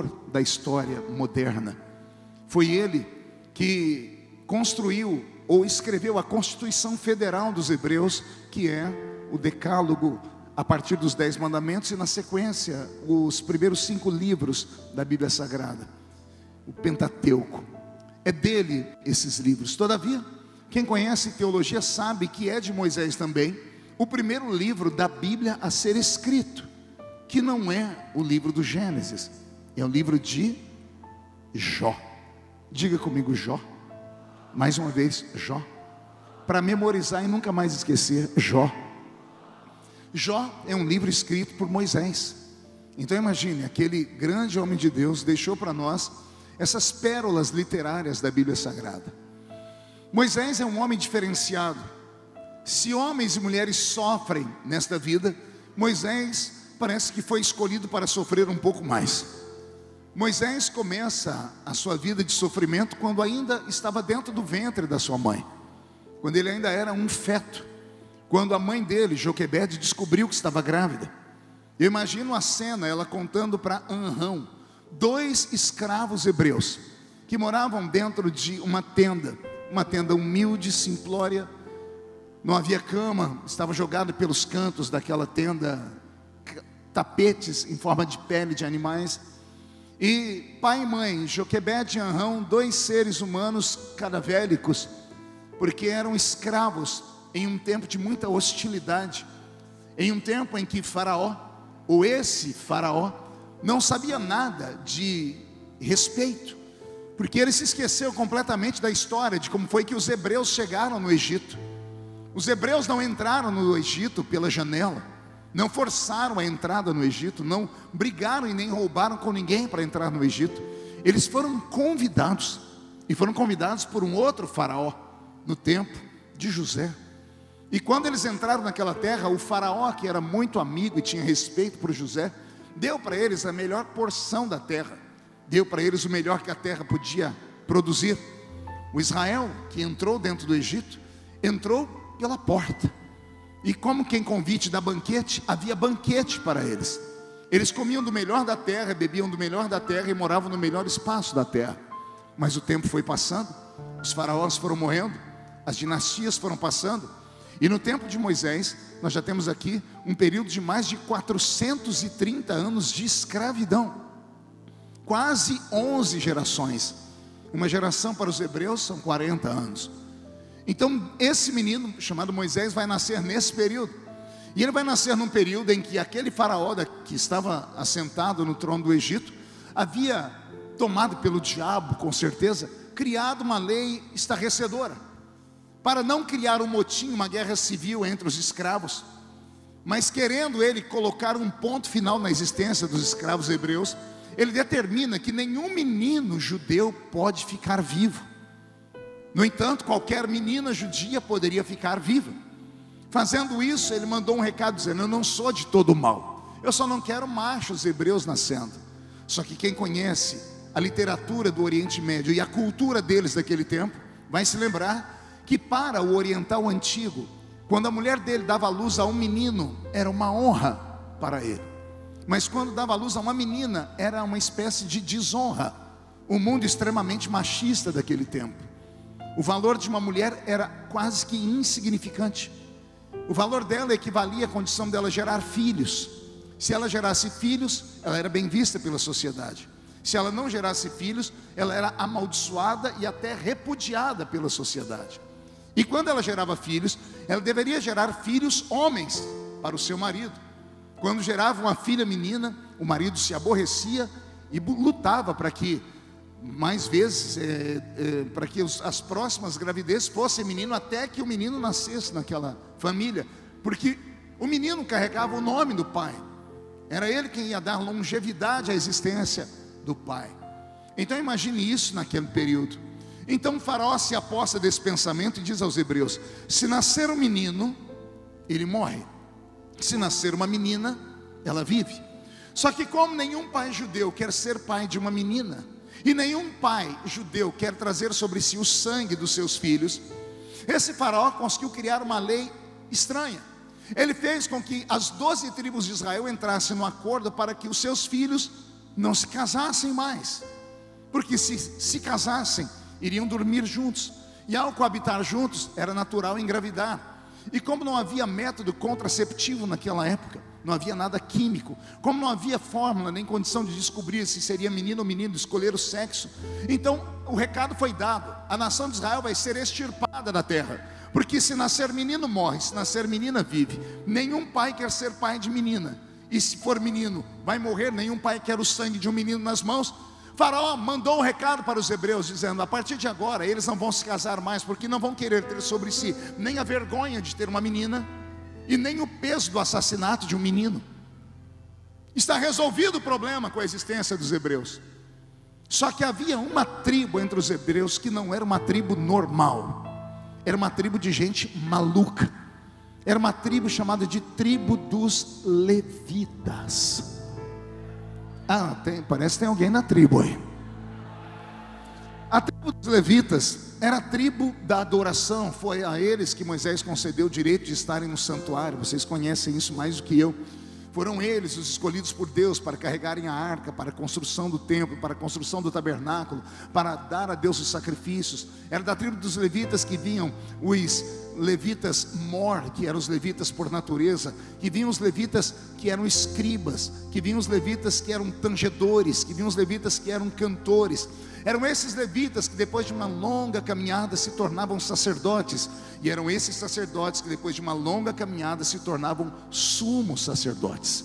autor da história moderna. Foi ele que construiu ou escreveu a Constituição Federal dos Hebreus, que é o Decálogo, a partir dos 10 mandamentos, e na sequência, os primeiros 5 livros da Bíblia Sagrada, o Pentateuco. É dele esses livros. Todavia, quem conhece teologia sabe que é de Moisés também o primeiro livro da Bíblia a ser escrito, que não é o livro do Gênesis, é o livro de Jó. Diga comigo, Jó. Mais uma vez, Jó. Para memorizar e nunca mais esquecer, Jó. Jó é um livro escrito por Moisés. Então imagine, aquele grande homem de Deus deixou para nós essas pérolas literárias da Bíblia Sagrada. Moisés é um homem diferenciado. Se homens e mulheres sofrem nesta vida, Moisés parece que foi escolhido para sofrer um pouco mais. Moisés começa a sua vida de sofrimento quando ainda estava dentro do ventre da sua mãe, quando ele ainda era um feto, quando a mãe dele, Joquebede, descobriu que estava grávida. Eu imagino a cena, ela contando para Anrão, 2 escravos hebreus, que moravam dentro de uma tenda humilde, simplória, não havia cama, estava jogado pelos cantos daquela tenda, tapetes em forma de pele de animais, e pai e mãe, Joquebede e Anrão, 2 seres humanos cadavélicos, porque eram escravos em um tempo de muita hostilidade, em um tempo em que Faraó, ou esse Faraó, não sabia nada de respeito, porque ele se esqueceu completamente da história de como foi que os hebreus chegaram no Egito. Os hebreus não entraram no Egito pela janela, não forçaram a entrada no Egito, não brigaram e nem roubaram com ninguém para entrar no Egito. Eles foram convidados, e foram convidados por um outro Faraó, no tempo de José. E quando eles entraram naquela terra, o Faraó, que era muito amigo e tinha respeito por José, deu para eles a melhor porção da terra, deu para eles o melhor que a terra podia produzir. O Israel, que entrou dentro do Egito, entrou pela porta, e como quem convite dá banquete, havia banquete para eles. Eles comiam do melhor da terra, bebiam do melhor da terra e moravam no melhor espaço da terra. Mas o tempo foi passando, os faraós foram morrendo, as dinastias foram passando, e no tempo de Moisés, nós já temos aqui um período de mais de 430 anos de escravidão. Quase 11 gerações. Uma geração para os hebreus são 40 anos. Então esse menino chamado Moisés vai nascer nesse período. E ele vai nascer num período em que aquele faraó que estava assentado no trono do Egito havia, tomado pelo diabo com certeza, criado uma lei estarrecedora para não criar um motim, uma guerra civil entre os escravos, mas querendo ele colocar um ponto final na existência dos escravos hebreus, ele determina que nenhum menino judeu pode ficar vivo. No entanto, qualquer menina judia poderia ficar viva. Fazendo isso, ele mandou um recado dizendo: eu não sou de todo mal, eu só não quero machos hebreus nascendo. Só que quem conhece a literatura do Oriente Médio e a cultura deles daquele tempo, vai se lembrar que para o oriental antigo, quando a mulher dele dava à luz a um menino, era uma honra para ele. Mas quando dava à luz a uma menina, era uma espécie de desonra. O mundo extremamente machista daquele tempo. O valor de uma mulher era quase que insignificante. O valor dela equivalia à condição dela gerar filhos. Se ela gerasse filhos, ela era bem vista pela sociedade. Se ela não gerasse filhos, ela era amaldiçoada e até repudiada pela sociedade. E quando ela gerava filhos, ela deveria gerar filhos homens para o seu marido. Quando gerava uma filha menina, o marido se aborrecia e lutava para que mais vezes, para que as próximas gravidezes fossem menino, até que o menino nascesse naquela família, porque o menino carregava o nome do pai, era ele quem ia dar longevidade à existência do pai. Então imagine isso naquele período. Então o faraó se aposta desse pensamento e diz aos hebreus: se nascer um menino, ele morre; se nascer uma menina, ela vive. Só que como nenhum pai judeu quer ser pai de uma menina, e nenhum pai judeu quer trazer sobre si o sangue dos seus filhos, esse faraó conseguiu criar uma lei estranha. Ele fez com que as 12 tribos de Israel entrassem no acordo para que os seus filhos não se casassem mais, porque se casassem, iriam dormir juntos, e ao coabitar juntos, era natural engravidar. E como não havia método contraceptivo naquela época, não havia nada químico, como não havia fórmula nem condição de descobrir se seria menino ou menino, escolher o sexo, então o recado foi dado: a nação de Israel vai ser extirpada da terra, porque se nascer menino morre, se nascer menina vive. Nenhum pai quer ser pai de menina, e se for menino vai morrer. Nenhum pai quer o sangue de um menino nas mãos. Faraó mandou um recado para os hebreus, dizendo: a partir de agora eles não vão se casar mais, porque não vão querer ter sobre si nem a vergonha de ter uma menina, e nem o peso do assassinato de um menino. Está resolvido o problema com a existência dos hebreus. Só que havia uma tribo entre os hebreus que não era uma tribo normal, era uma tribo de gente maluca. Era uma tribo chamada de tribo dos levitas. Parece que tem alguém na tribo aí. A tribo dos levitas era a tribo da adoração. Foi a eles que Moisés concedeu o direito de estarem no santuário. Vocês conhecem isso mais do que eu. Foram eles os escolhidos por Deus para carregarem a arca, para a construção do templo, para a construção do tabernáculo, para dar a Deus os sacrifícios. Era da tribo dos levitas que vinham os levitas mor, que eram os levitas por natureza, que vinham os levitas que eram escribas, que vinham os levitas que eram tangedores, que vinham os levitas que eram cantores. Eram esses levitas que depois de uma longa caminhada se tornavam sacerdotes, e eram esses sacerdotes que depois de uma longa caminhada se tornavam sumos sacerdotes.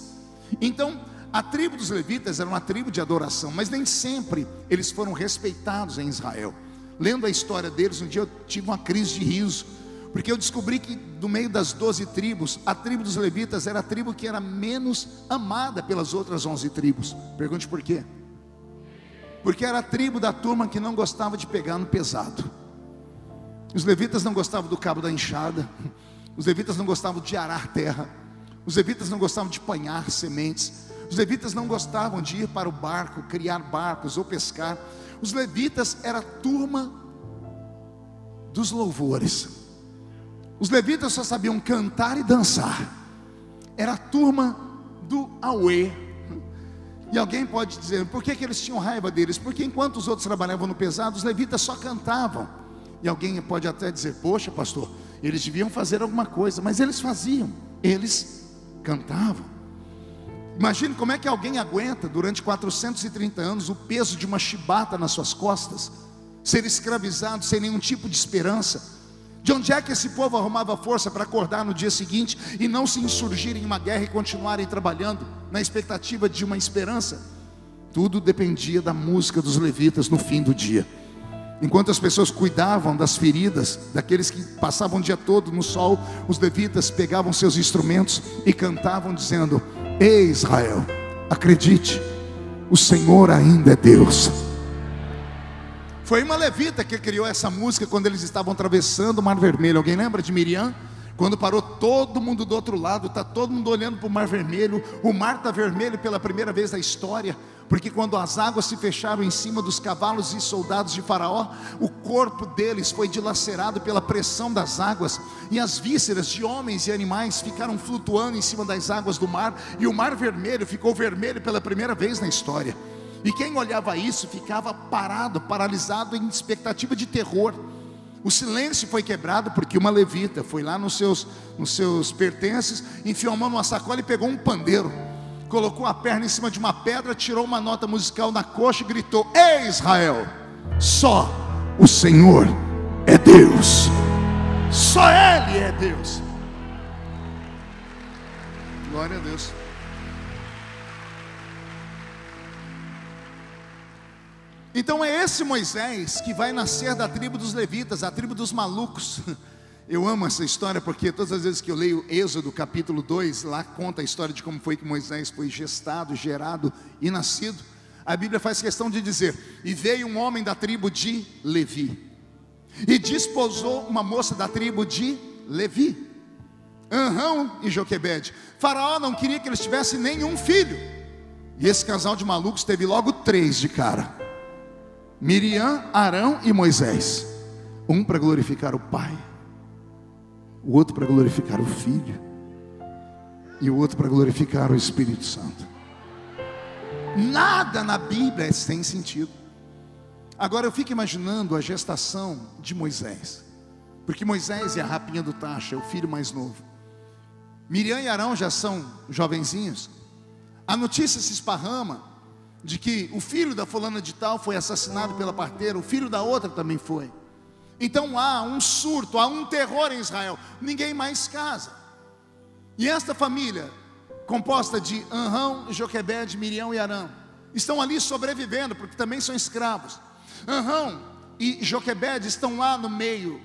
Então a tribo dos levitas era uma tribo de adoração, mas nem sempre eles foram respeitados em Israel. Lendo a história deles, um dia eu tive uma crise de riso, porque eu descobri que do meio das 12 tribos, a tribo dos levitas era a tribo que era menos amada pelas outras 11 tribos. Pergunte por quê? Porque era a tribo da turma que não gostava de pegar no pesado. Os levitas não gostavam do cabo da enxada, os levitas não gostavam de arar terra, os levitas não gostavam de apanhar sementes, os levitas não gostavam de ir para o barco, criar barcos ou pescar. Os levitas era a turma dos louvores. Os levitas só sabiam cantar e dançar. Era a turma do auê. E alguém pode dizer: por que eles tinham raiva deles? Porque enquanto os outros trabalhavam no pesado, os levitas só cantavam. E alguém pode até dizer: poxa pastor, eles deviam fazer alguma coisa. Mas eles faziam, eles cantavam. Imagine como é que alguém aguenta durante 430 anos o peso de uma chibata nas suas costas, ser escravizado sem nenhum tipo de esperança. De onde é que esse povo arrumava força para acordar no dia seguinte e não se insurgirem em uma guerra e continuarem trabalhando na expectativa de uma esperança? Tudo dependia da música dos levitas no fim do dia. Enquanto as pessoas cuidavam das feridas daqueles que passavam o dia todo no sol, os levitas pegavam seus instrumentos e cantavam dizendo: ei Israel, acredite, o Senhor ainda é Deus. Foi uma levita que criou essa música quando eles estavam atravessando o Mar Vermelho. Alguém lembra de Miriam? Quando parou todo mundo do outro lado, está todo mundo olhando para o Mar Vermelho. O mar está vermelho pela primeira vez na história, porque quando as águas se fecharam em cima dos cavalos e soldados de Faraó, o corpo deles foi dilacerado pela pressão das águas, e as vísceras de homens e animais ficaram flutuando em cima das águas do mar, e o Mar Vermelho ficou vermelho pela primeira vez na história. E quem olhava isso ficava parado, paralisado, em expectativa de terror. O silêncio foi quebrado porque uma levita foi lá nos seus pertences, enfiou a mão numa sacola e pegou um pandeiro, colocou a perna em cima de uma pedra, tirou uma nota musical na coxa e gritou: ei Israel, só o Senhor é Deus, só Ele é Deus. Glória a Deus. Então é esse Moisés que vai nascer da tribo dos levitas, a tribo dos malucos. Eu amo essa história porque todas as vezes que eu leio Êxodo capítulo 2, lá conta a história de como foi que Moisés foi gestado, gerado e nascido. A Bíblia faz questão de dizer: e veio um homem da tribo de Levi, e desposou uma moça da tribo de Levi, Anrão e Joquebede. Faraó não queria que eles tivessem nenhum filho, e esse casal de malucos teve logo 3 de cara: Miriam, Arão e Moisés. Um para glorificar o pai, o outro para glorificar o filho, e o outro para glorificar o Espírito Santo. Nada na Bíblia é sem sentido. Agora eu fico imaginando a gestação de Moisés, porque Moisés é a rapinha do tacho, é o filho mais novo. Miriam e Arão já são jovenzinhos. A notícia se esparrama de que o filho da fulana de tal foi assassinado pela parteira, o filho da outra também foi. Então há um surto, há um terror em Israel, ninguém mais casa. E esta família, composta de Arão, Joquebede, Miriam e Arão, estão ali sobrevivendo, porque também são escravos. Arão e Joquebede estão lá no meio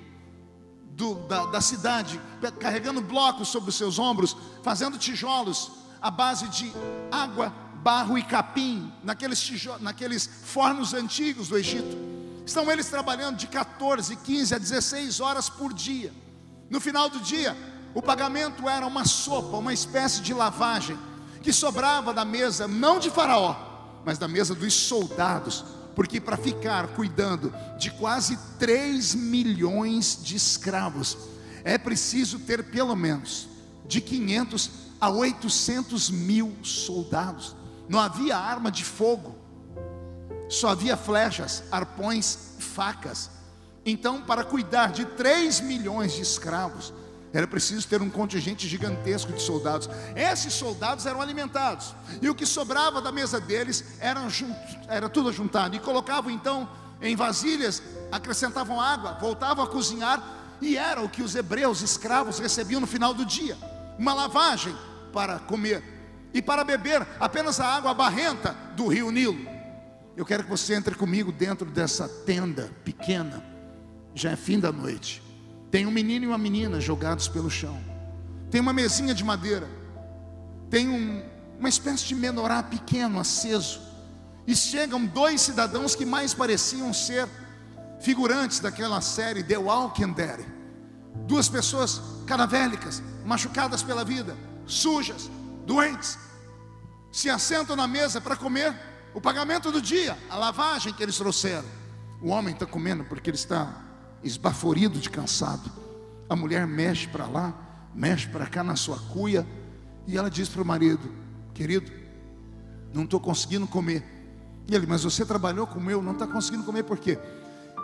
da cidade, carregando blocos sobre os seus ombros, fazendo tijolos à base de água, barro e capim, naqueles fornos antigos do Egito. Estão eles trabalhando de 14, 15 a 16 horas por dia. No final do dia, o pagamento era uma sopa, uma espécie de lavagem, que sobrava da mesa, não de Faraó, mas da mesa dos soldados, porque para ficar cuidando de quase 3 milhões de escravos, é preciso ter pelo menos de 500 a 800 mil soldados. Não havia arma de fogo, só havia flechas, arpões, facas. Então, para cuidar de 3 milhões de escravos, era preciso ter um contingente gigantesco de soldados. Esses soldados eram alimentados, e o que sobrava da mesa deles era tudo juntado, e colocavam então em vasilhas, acrescentavam água, voltavam a cozinhar, e era o que os hebreus escravos recebiam no final do dia: uma lavagem para comer, e para beber apenas a água barrenta do rio Nilo. Eu quero que você entre comigo dentro dessa tenda pequena. Já é fim da noite. Tem um menino e uma menina jogados pelo chão. Tem uma mesinha de madeira. Tem uma espécie de menorá pequeno aceso. E chegam 2 cidadãos que mais pareciam ser figurantes daquela série The Walking Dead. 2 pessoas cadavélicas, machucadas pela vida, sujas, doentes, se assentam na mesa para comer o pagamento do dia, a lavagem que eles trouxeram. O homem está comendo porque ele está esbaforido de cansado. A mulher mexe para lá, mexe para cá na sua cuia, e ela diz para o marido: querido, não estou conseguindo comer. E ele: mas você trabalhou como eu, não está conseguindo comer por quê?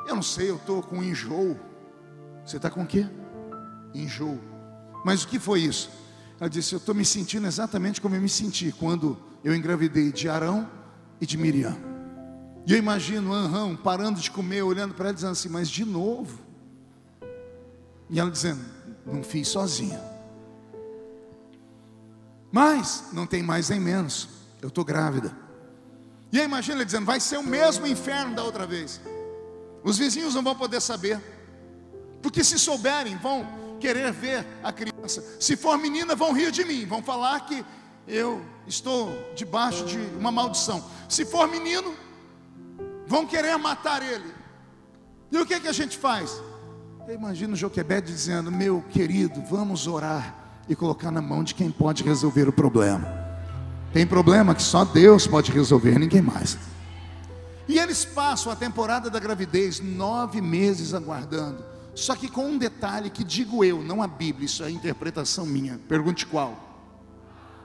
Eu não sei, eu estou com enjoo. Você está com o quê? Enjoo. Mas o que foi isso? Ela disse: eu estou me sentindo exatamente como eu me senti quando eu engravidei de Arão e de Miriam. E eu imagino Arão parando de comer, olhando para ela, dizendo assim: mas de novo? E ela dizendo: não fiz sozinha, mas não tem mais nem menos, eu estou grávida. E aí imagina ele dizendo: vai ser o mesmo inferno da outra vez. Os vizinhos não vão poder saber, porque se souberem vão querer ver a criança. Se for menina, vão rir de mim, vão falar que eu estou debaixo de uma maldição. Se for menino, vão querer matar ele. E o que a gente faz? Eu imagino Joquebede dizendo: meu querido, vamos orar e colocar na mão de quem pode resolver o problema. Tem problema que só Deus pode resolver, ninguém mais. E eles passam a temporada da gravidez 9 meses aguardando. Só que com um detalhe que digo eu, não a Bíblia, isso é a interpretação minha. Pergunte qual?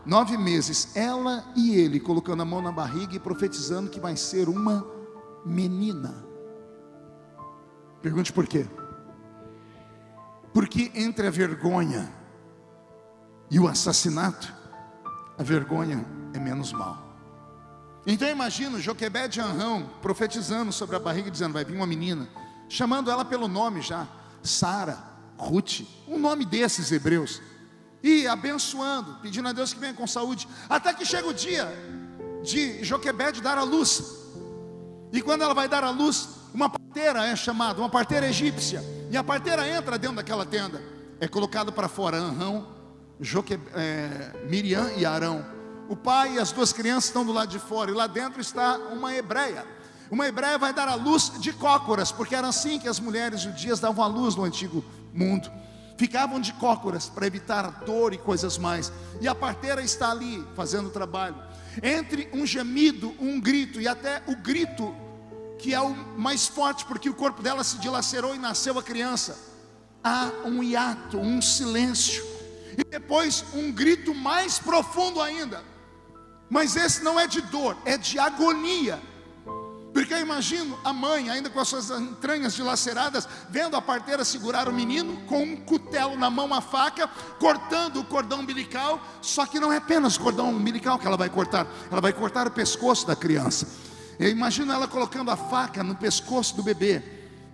9 meses, ela e ele colocando a mão na barriga e profetizando que vai ser uma menina. Pergunte por quê? Porque entre a vergonha e o assassinato, a vergonha é menos mal. Então eu imagino Joquebede e Arão profetizando sobre a barriga, dizendo: vai vir uma menina, chamando ela pelo nome já, Sara, Ruth, um nome desses hebreus, e abençoando, pedindo a Deus que venha com saúde, até que chega o dia de Joquebede dar à luz. E quando ela vai dar à luz, uma parteira é chamada, uma parteira egípcia, e a parteira entra dentro daquela tenda, é colocado para fora Arão, Miriam e Arão. O pai e as 2 crianças estão do lado de fora, e lá dentro está uma hebreia. Uma hebreia vai dar à luz de cócoras, porque era assim que as mulheres judias davam à luz no antigo mundo. Ficavam de cócoras para evitar dor e coisas mais. E a parteira está ali fazendo o trabalho. Entre um gemido, um grito, e até o grito que é o mais forte, porque o corpo dela se dilacerou e nasceu a criança, há um hiato, um silêncio, e depois um grito mais profundo ainda. Mas esse não é de dor, é de agonia. Porque eu imagino a mãe, ainda com as suas entranhas dilaceradas, vendo a parteira segurar o menino, com um cutelo na mão, uma faca, cortando o cordão umbilical. Só que não é apenas o cordão umbilical que ela vai cortar o pescoço da criança. Eu imagino ela colocando a faca no pescoço do bebê,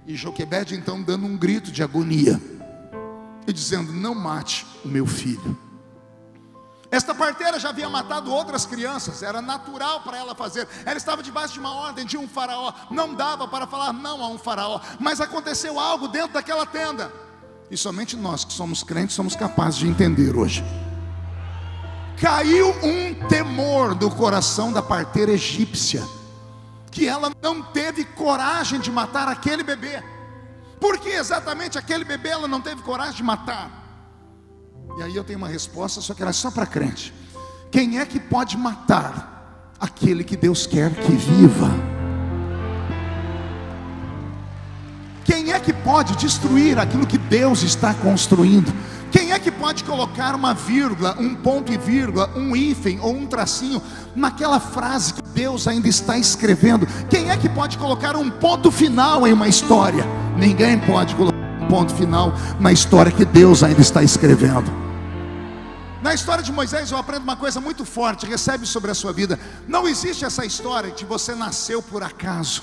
e Joquebede então dando um grito de agonia, e dizendo: não mate o meu filho. Esta parteira já havia matado outras crianças, era natural para ela fazer. Ela estava debaixo de uma ordem de um faraó, não dava para falar não a um faraó. Mas aconteceu algo dentro daquela tenda, e somente nós que somos crentes somos capazes de entender hoje. Caiu um temor do coração da parteira egípcia, que ela não teve coragem de matar aquele bebê. Por que exatamente aquele bebê ela não teve coragem de matar? E aí eu tenho uma resposta, só que ela é só para crente. Quem é que pode matar aquele que Deus quer que viva? Quem é que pode destruir aquilo que Deus está construindo? Quem é que pode colocar uma vírgula, um ponto e vírgula, um hífen ou um tracinho naquela frase que Deus ainda está escrevendo? Quem é que pode colocar um ponto final em uma história? Ninguém pode colocar um ponto final na história que Deus ainda está escrevendo. Na história de Moisés eu aprendo uma coisa muito forte, recebe sobre a sua vida. Não existe essa história de você nasceu por acaso.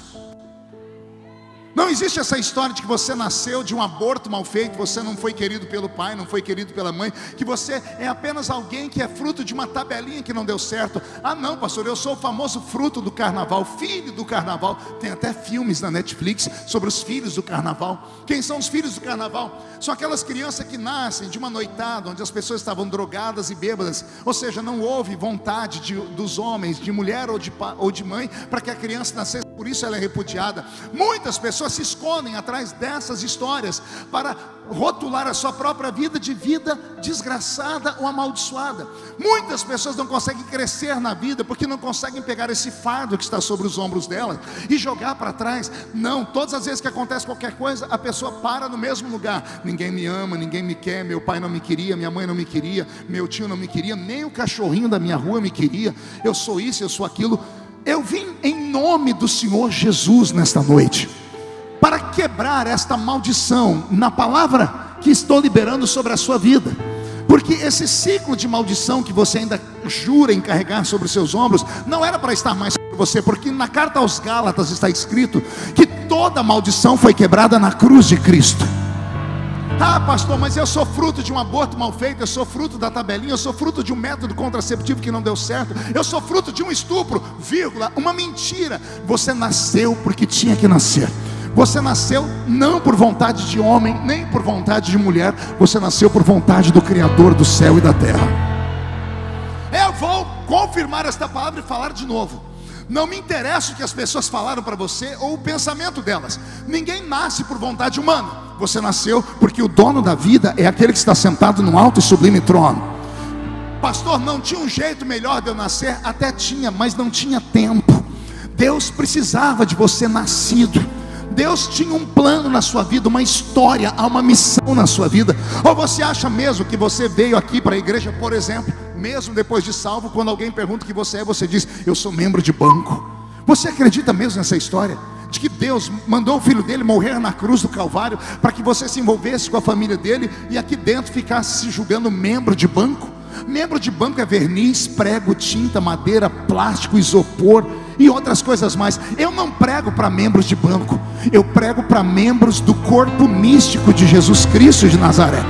Não existe essa história de que você nasceu de um aborto mal feito, você não foi querido pelo pai, não foi querido pela mãe, que você é apenas alguém que é fruto de uma tabelinha que não deu certo. Ah não, pastor, eu sou o famoso fruto do carnaval, filho do carnaval. Tem até filmes na Netflix sobre os filhos do carnaval. Quem são os filhos do carnaval? São aquelas crianças que nascem de uma noitada, onde as pessoas estavam drogadas e bêbadas. Ou seja, não houve vontade dos homens, de mulher ou de mãe, para que a criança nascesse. Por isso ela é repudiada. Muitas pessoas se escondem atrás dessas histórias para rotular a sua própria vida de vida desgraçada ou amaldiçoada. Muitas pessoas não conseguem crescer na vida porque não conseguem pegar esse fardo que está sobre os ombros delas e jogar para trás. Não, todas as vezes que acontece qualquer coisa, a pessoa para no mesmo lugar. Ninguém me ama, ninguém me quer, meu pai não me queria, minha mãe não me queria, meu tio não me queria, nem o cachorrinho da minha rua me queria. Eu sou isso, eu sou aquilo. Eu vim em nome do Senhor Jesus nesta noite para quebrar esta maldição na palavra que estou liberando sobre a sua vida. Porque esse ciclo de maldição que você ainda jura em carregar sobre os seus ombros, não era para estar mais sobre você, porque na carta aos Gálatas está escrito que toda maldição foi quebrada na cruz de Cristo. Ah pastor, mas eu sou fruto de um aborto mal feito, eu sou fruto da tabelinha, eu sou fruto de um método contraceptivo que não deu certo, eu sou fruto de um estupro, vírgula, uma mentira. Você nasceu porque tinha que nascer. Você nasceu não por vontade de homem, nem por vontade de mulher. Você nasceu por vontade do Criador do céu e da terra. Eu vou confirmar esta palavra e falar de novo. Não me interessa o que as pessoas falaram para você ou o pensamento delas. Ninguém nasce por vontade humana. Você nasceu porque o dono da vida é aquele que está sentado no alto e sublime trono. Pastor, não tinha um jeito melhor de eu nascer? Até tinha, mas não tinha tempo. Deus precisava de você nascido. Deus tinha um plano na sua vida, uma história, uma missão na sua vida. Ou você acha mesmo que você veio aqui para a igreja, por exemplo, mesmo depois de salvo, quando alguém pergunta o que você é, você diz: eu sou membro de banco. Você acredita mesmo nessa história? De que Deus mandou o filho dele morrer na cruz do Calvário para que você se envolvesse com a família dele e aqui dentro ficasse se julgando membro de banco? Membro de banco é verniz, prego, tinta, madeira, plástico, isopor e outras coisas mais. Eu não prego para membros de banco, eu prego para membros do corpo místico de Jesus Cristo de Nazaré.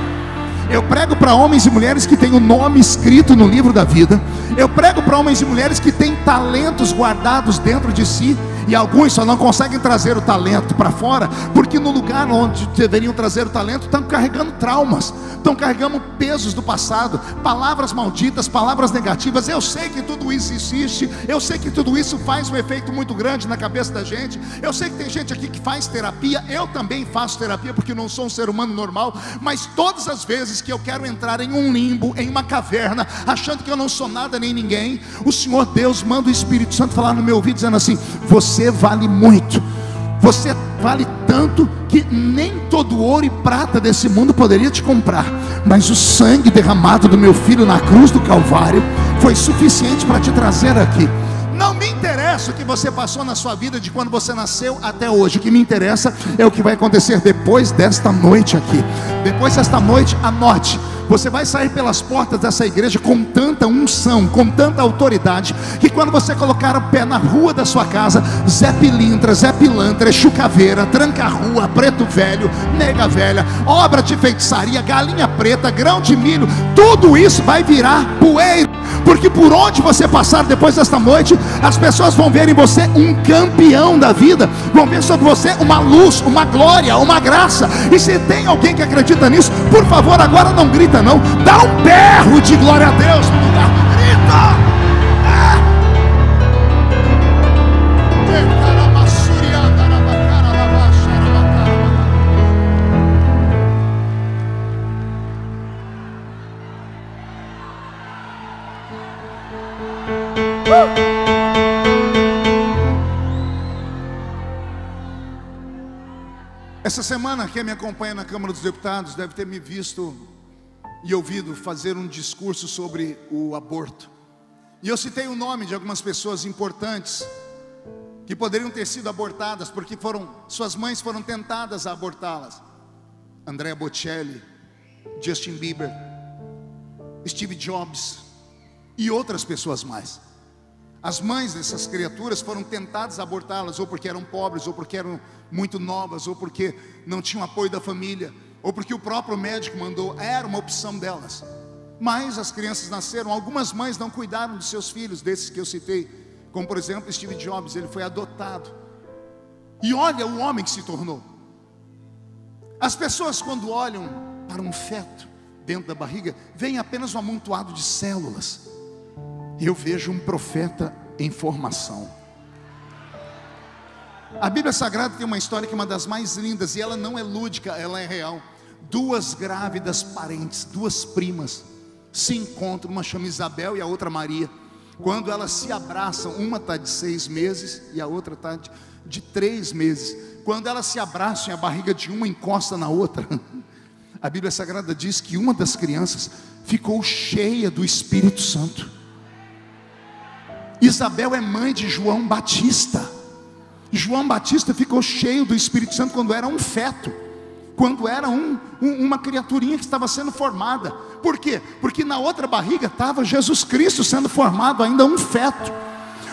Eu prego para homens e mulheres que têm o nome escrito no livro da vida. Eu prego para homens e mulheres que têm talentos guardados dentro de si, e alguns só não conseguem trazer o talento para fora, porque no lugar onde deveriam trazer o talento, estão carregando traumas, estão carregando pesos do passado, palavras malditas, palavras negativas. Eu sei que tudo isso existe, eu sei que tudo isso faz um efeito muito grande na cabeça da gente. Eu sei que tem gente aqui que faz terapia, eu também faço terapia, porque não sou um ser humano normal. Mas todas as vezes que eu quero entrar em um limbo, em uma caverna, achando que eu não sou nada nem ninguém, o Senhor Deus manda o Espírito Santo falar no meu ouvido, dizendo assim: você vale muito, você vale tanto que nem todo ouro e prata desse mundo poderia te comprar, mas o sangue derramado do meu filho na cruz do Calvário foi suficiente para te trazer aqui. Não me interessa o que você passou na sua vida de quando você nasceu até hoje. O que me interessa é o que vai acontecer depois desta noite aqui. Depois desta noite, anote. Você vai sair pelas portas dessa igreja com tanta unção, com tanta autoridade, que quando você colocar o pé na rua da sua casa, Zé Pilintra, Zé Pilantra, Exu Caveira, Tranca-Rua, Preto Velho, Nega Velha, obra de feitiçaria, galinha preta, grão de milho, tudo isso vai virar poeira. Porque por onde você passar depois desta noite, as pessoas vão ver em você um campeão da vida, vão ver sobre você uma luz, uma glória, uma graça. E se tem alguém que acredita nisso, por favor, agora não grita não, dá um berro de glória a Deus no lugar, grita! Essa semana, quem me acompanha na Câmara dos Deputados deve ter me visto e ouvido fazer um discurso sobre o aborto. E eu citei o nome de algumas pessoas importantes que poderiam ter sido abortadas porque suas mães foram tentadas a abortá-las. Andrea Bocelli, Justin Bieber, Steve Jobs e outras pessoas mais. As mães dessas criaturas foram tentadas a abortá-las, ou porque eram pobres, ou porque eram muito novas, ou porque não tinham apoio da família, ou porque o próprio médico mandou, era uma opção delas. Mas as crianças nasceram, algumas mães não cuidaram dos seus filhos, desses que eu citei, como por exemplo Steve Jobs, ele foi adotado. E olha o homem que se tornou. As pessoas quando olham para um feto dentro da barriga, veem apenas um amontoado de células. Eu vejo um profeta em formação. A Bíblia Sagrada tem uma história que é uma das mais lindas, e ela não é lúdica, ela é real. Duas grávidas parentes, duas primas, se encontram, uma chama Isabel e a outra Maria. Quando elas se abraçam, uma está de 6 meses e a outra está de 3 meses. Quando elas se abraçam e a barriga de uma encosta na outra, a Bíblia Sagrada diz que uma das crianças ficou cheia do Espírito Santo. Isabel é mãe de João Batista. João Batista ficou cheio do Espírito Santo quando era um feto, quando era uma criaturinha que estava sendo formada. Por quê? Porque na outra barriga estava Jesus Cristo sendo formado, ainda um feto.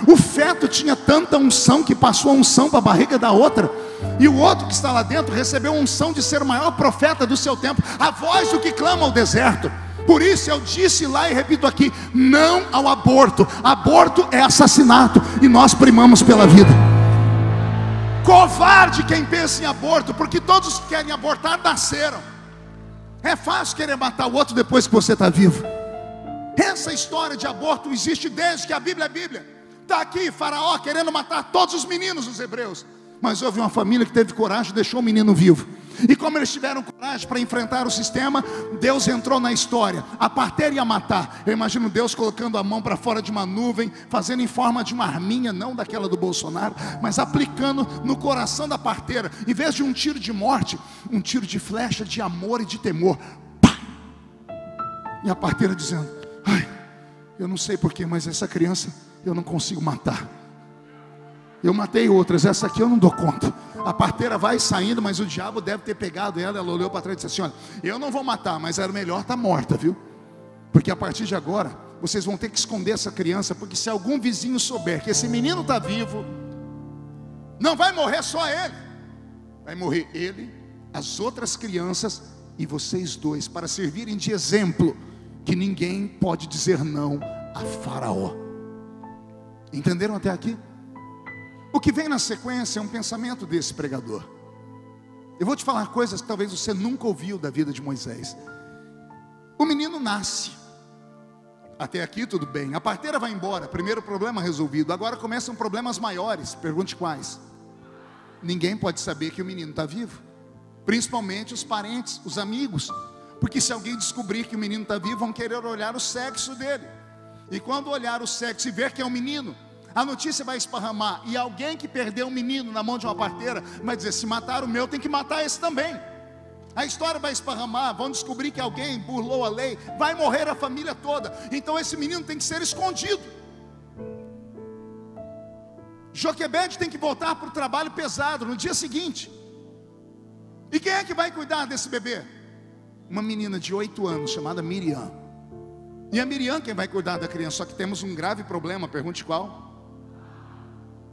O feto tinha tanta unção que passou a unção para a barriga da outra, e o outro que está lá dentro recebeu a unção de ser o maior profeta do seu tempo, a voz do que clama ao deserto. Por isso eu disse lá e repito aqui, não ao aborto. Aborto é assassinato, e nós primamos pela vida. Covarde quem pensa em aborto, porque todos que querem abortar nasceram. É fácil querer matar o outro depois que você está vivo. Essa história de aborto existe desde que a Bíblia é Bíblia. Está aqui Faraó querendo matar todos os meninos dos hebreus, mas houve uma família que teve coragem e deixou o menino vivo. E como eles tiveram coragem para enfrentar o sistema, Deus entrou na história. A parteira ia matar. Eu imagino Deus colocando a mão para fora de uma nuvem, fazendo em forma de uma arminha, não daquela do Bolsonaro, mas aplicando no coração da parteira. Em vez de um tiro de morte, um tiro de flecha de amor e de temor. Pá! E a parteira dizendo, ai, eu não sei porquê, mas essa criança eu não consigo matar. Eu matei outras, essa aqui eu não dou conta. A parteira vai saindo, mas o diabo deve ter pegado ela. Ela olhou para trás e disse assim, olha, eu não vou matar, mas era melhor estar morta, viu? Porque a partir de agora, vocês vão ter que esconder essa criança, porque se algum vizinho souber que esse menino está vivo, não vai morrer só ele, vai morrer ele, as outras crianças e vocês dois, para servirem de exemplo, que ninguém pode dizer não a Faraó. Entenderam até aqui? O que vem na sequência é um pensamento desse pregador. Eu vou te falar coisas que talvez você nunca ouviu da vida de Moisés. O menino nasce. Até aqui tudo bem. A parteira vai embora, primeiro problema resolvido. Agora começam problemas maiores. Pergunte quais. Ninguém pode saber que o menino está vivo, principalmente os parentes, os amigos, porque se alguém descobrir que o menino está vivo, vão querer olhar o sexo dele. E quando olhar o sexo e ver que é um menino, a notícia vai esparramar, e alguém que perdeu um menino na mão de uma parteira vai dizer, se matar o meu, tem que matar esse também. A história vai esparramar, vão descobrir que alguém burlou a lei, vai morrer a família toda. Então esse menino tem que ser escondido. Joquebede tem que voltar para o trabalho pesado no dia seguinte. E quem é que vai cuidar desse bebê? Uma menina de 8 anos chamada Miriam. E a Miriam quem vai cuidar da criança. Só que temos um grave problema, pergunte qual?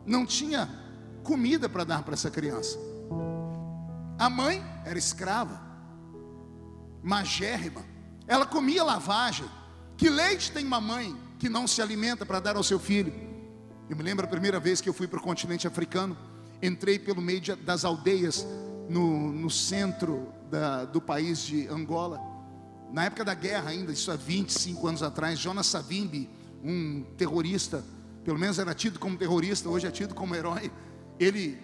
Não tinha comida para dar para essa criança. A mãe era escrava, magérrima. Ela comia lavagem. Que leite tem uma mãe que não se alimenta para dar ao seu filho? Eu me lembro a primeira vez que eu fui para o continente africano. Entrei pelo meio das aldeias no centro do país de Angola. Na época da guerra ainda, isso há 25 anos atrás, Jonas Savimbi, um terrorista, pelo menos era tido como terrorista, hoje é tido como herói. Ele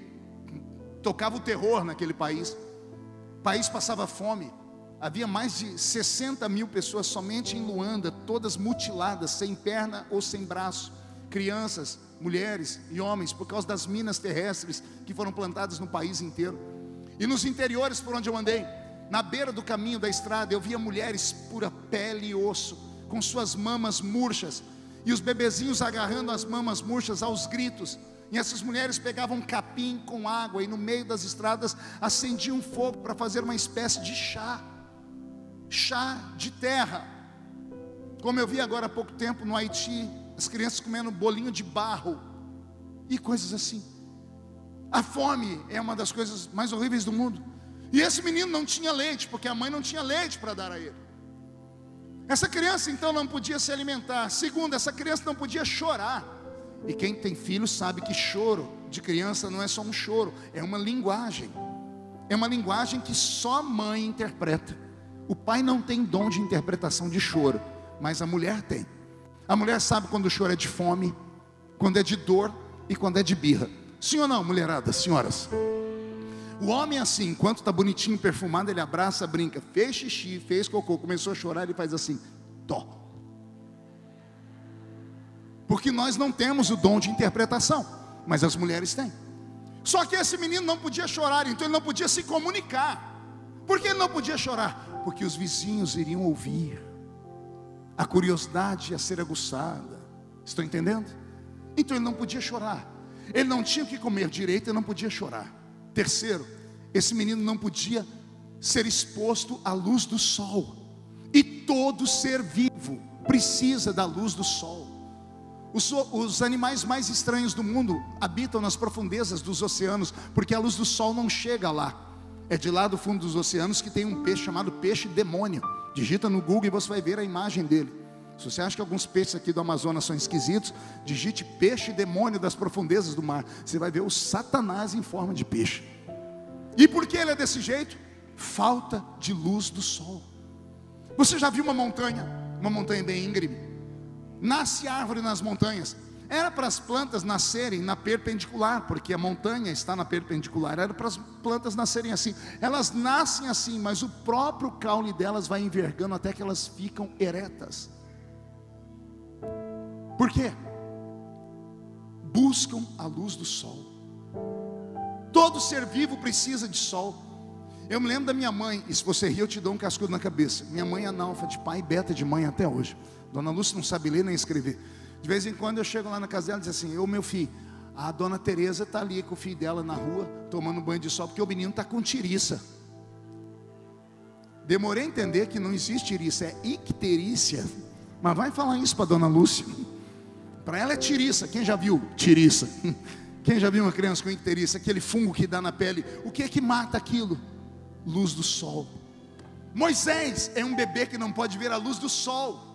tocava o terror naquele país. O país passava fome. Havia mais de 60 mil pessoas somente em Luanda, todas mutiladas, sem perna ou sem braço. Crianças, mulheres e homens, por causa das minas terrestres que foram plantadas no país inteiro. E nos interiores por onde eu andei, na beira do caminho da estrada, eu via mulheres pura pele e osso, com suas mamas murchas, e os bebezinhos agarrando as mamas murchas aos gritos. E essas mulheres pegavam capim com água e no meio das estradas acendiam fogo para fazer uma espécie de chá de terra. Como eu vi agora há pouco tempo no Haiti, as crianças comendo bolinho de barro e coisas assim. A fome é uma das coisas mais horríveis do mundo. E esse menino não tinha leite, porque a mãe não tinha leite para dar a ele. Essa criança então não podia se alimentar. Segundo, essa criança não podia chorar. E quem tem filho sabe que choro de criança não é só um choro, é uma linguagem. É uma linguagem que só a mãe interpreta. O pai não tem dom de interpretação de choro, mas a mulher tem. A mulher sabe quando o choro é de fome, quando é de dor e quando é de birra. Sim ou não, mulherada, senhoras? O homem é assim, enquanto está bonitinho, perfumado, ele abraça, brinca, fez xixi, fez cocô, começou a chorar, ele faz assim, tó. Porque nós não temos o dom de interpretação, mas as mulheres têm. Só que esse menino não podia chorar, então ele não podia se comunicar. Por que ele não podia chorar? Porque os vizinhos iriam ouvir. A curiosidade ia ser aguçada. Estão entendendo? Então ele não podia chorar. Ele não tinha o que comer direito, ele não podia chorar. Terceiro, esse menino não podia ser exposto à luz do sol. E todo ser vivo precisa da luz do sol. Os animais mais estranhos do mundo habitam nas profundezas dos oceanos, porque a luz do sol não chega lá. É de lá do fundo dos oceanos que tem um peixe chamado peixe demônio. Digita no Google e você vai ver a imagem dele. Se você acha que alguns peixes aqui do Amazonas são esquisitos, digite peixe demônio das profundezas do mar. Você vai ver o Satanás em forma de peixe. E por que ele é desse jeito? Falta de luz do sol. Você já viu uma montanha bem íngreme? Nasce árvore nas montanhas. Era para as plantas nascerem na perpendicular, porque a montanha está na perpendicular. Era para as plantas nascerem assim. Elas nascem assim, mas o próprio caule delas vai envergando até que elas ficam eretas. Por quê? Buscam a luz do sol. Todo ser vivo precisa de sol. Eu me lembro da minha mãe, e se você rir eu te dou um cascudo na cabeça. Minha mãe é analfabeta de pai, beta de mãe até hoje. Dona Lúcia não sabe ler nem escrever. De vez em quando eu chego lá na casa dela e diz assim: ô meu filho, a dona Tereza está ali com o filho dela na rua, tomando banho de sol, porque o menino está com tiriça. Demorei a entender que não existe tiriça, é icterícia. Mas vai falar isso para dona Lúcia. Para ela é tiriça. Quem já viu tiriça? Quem já viu uma criança com icterícia? Aquele fungo que dá na pele. O que é que mata aquilo? Luz do sol. Moisés é um bebê que não pode ver a luz do sol,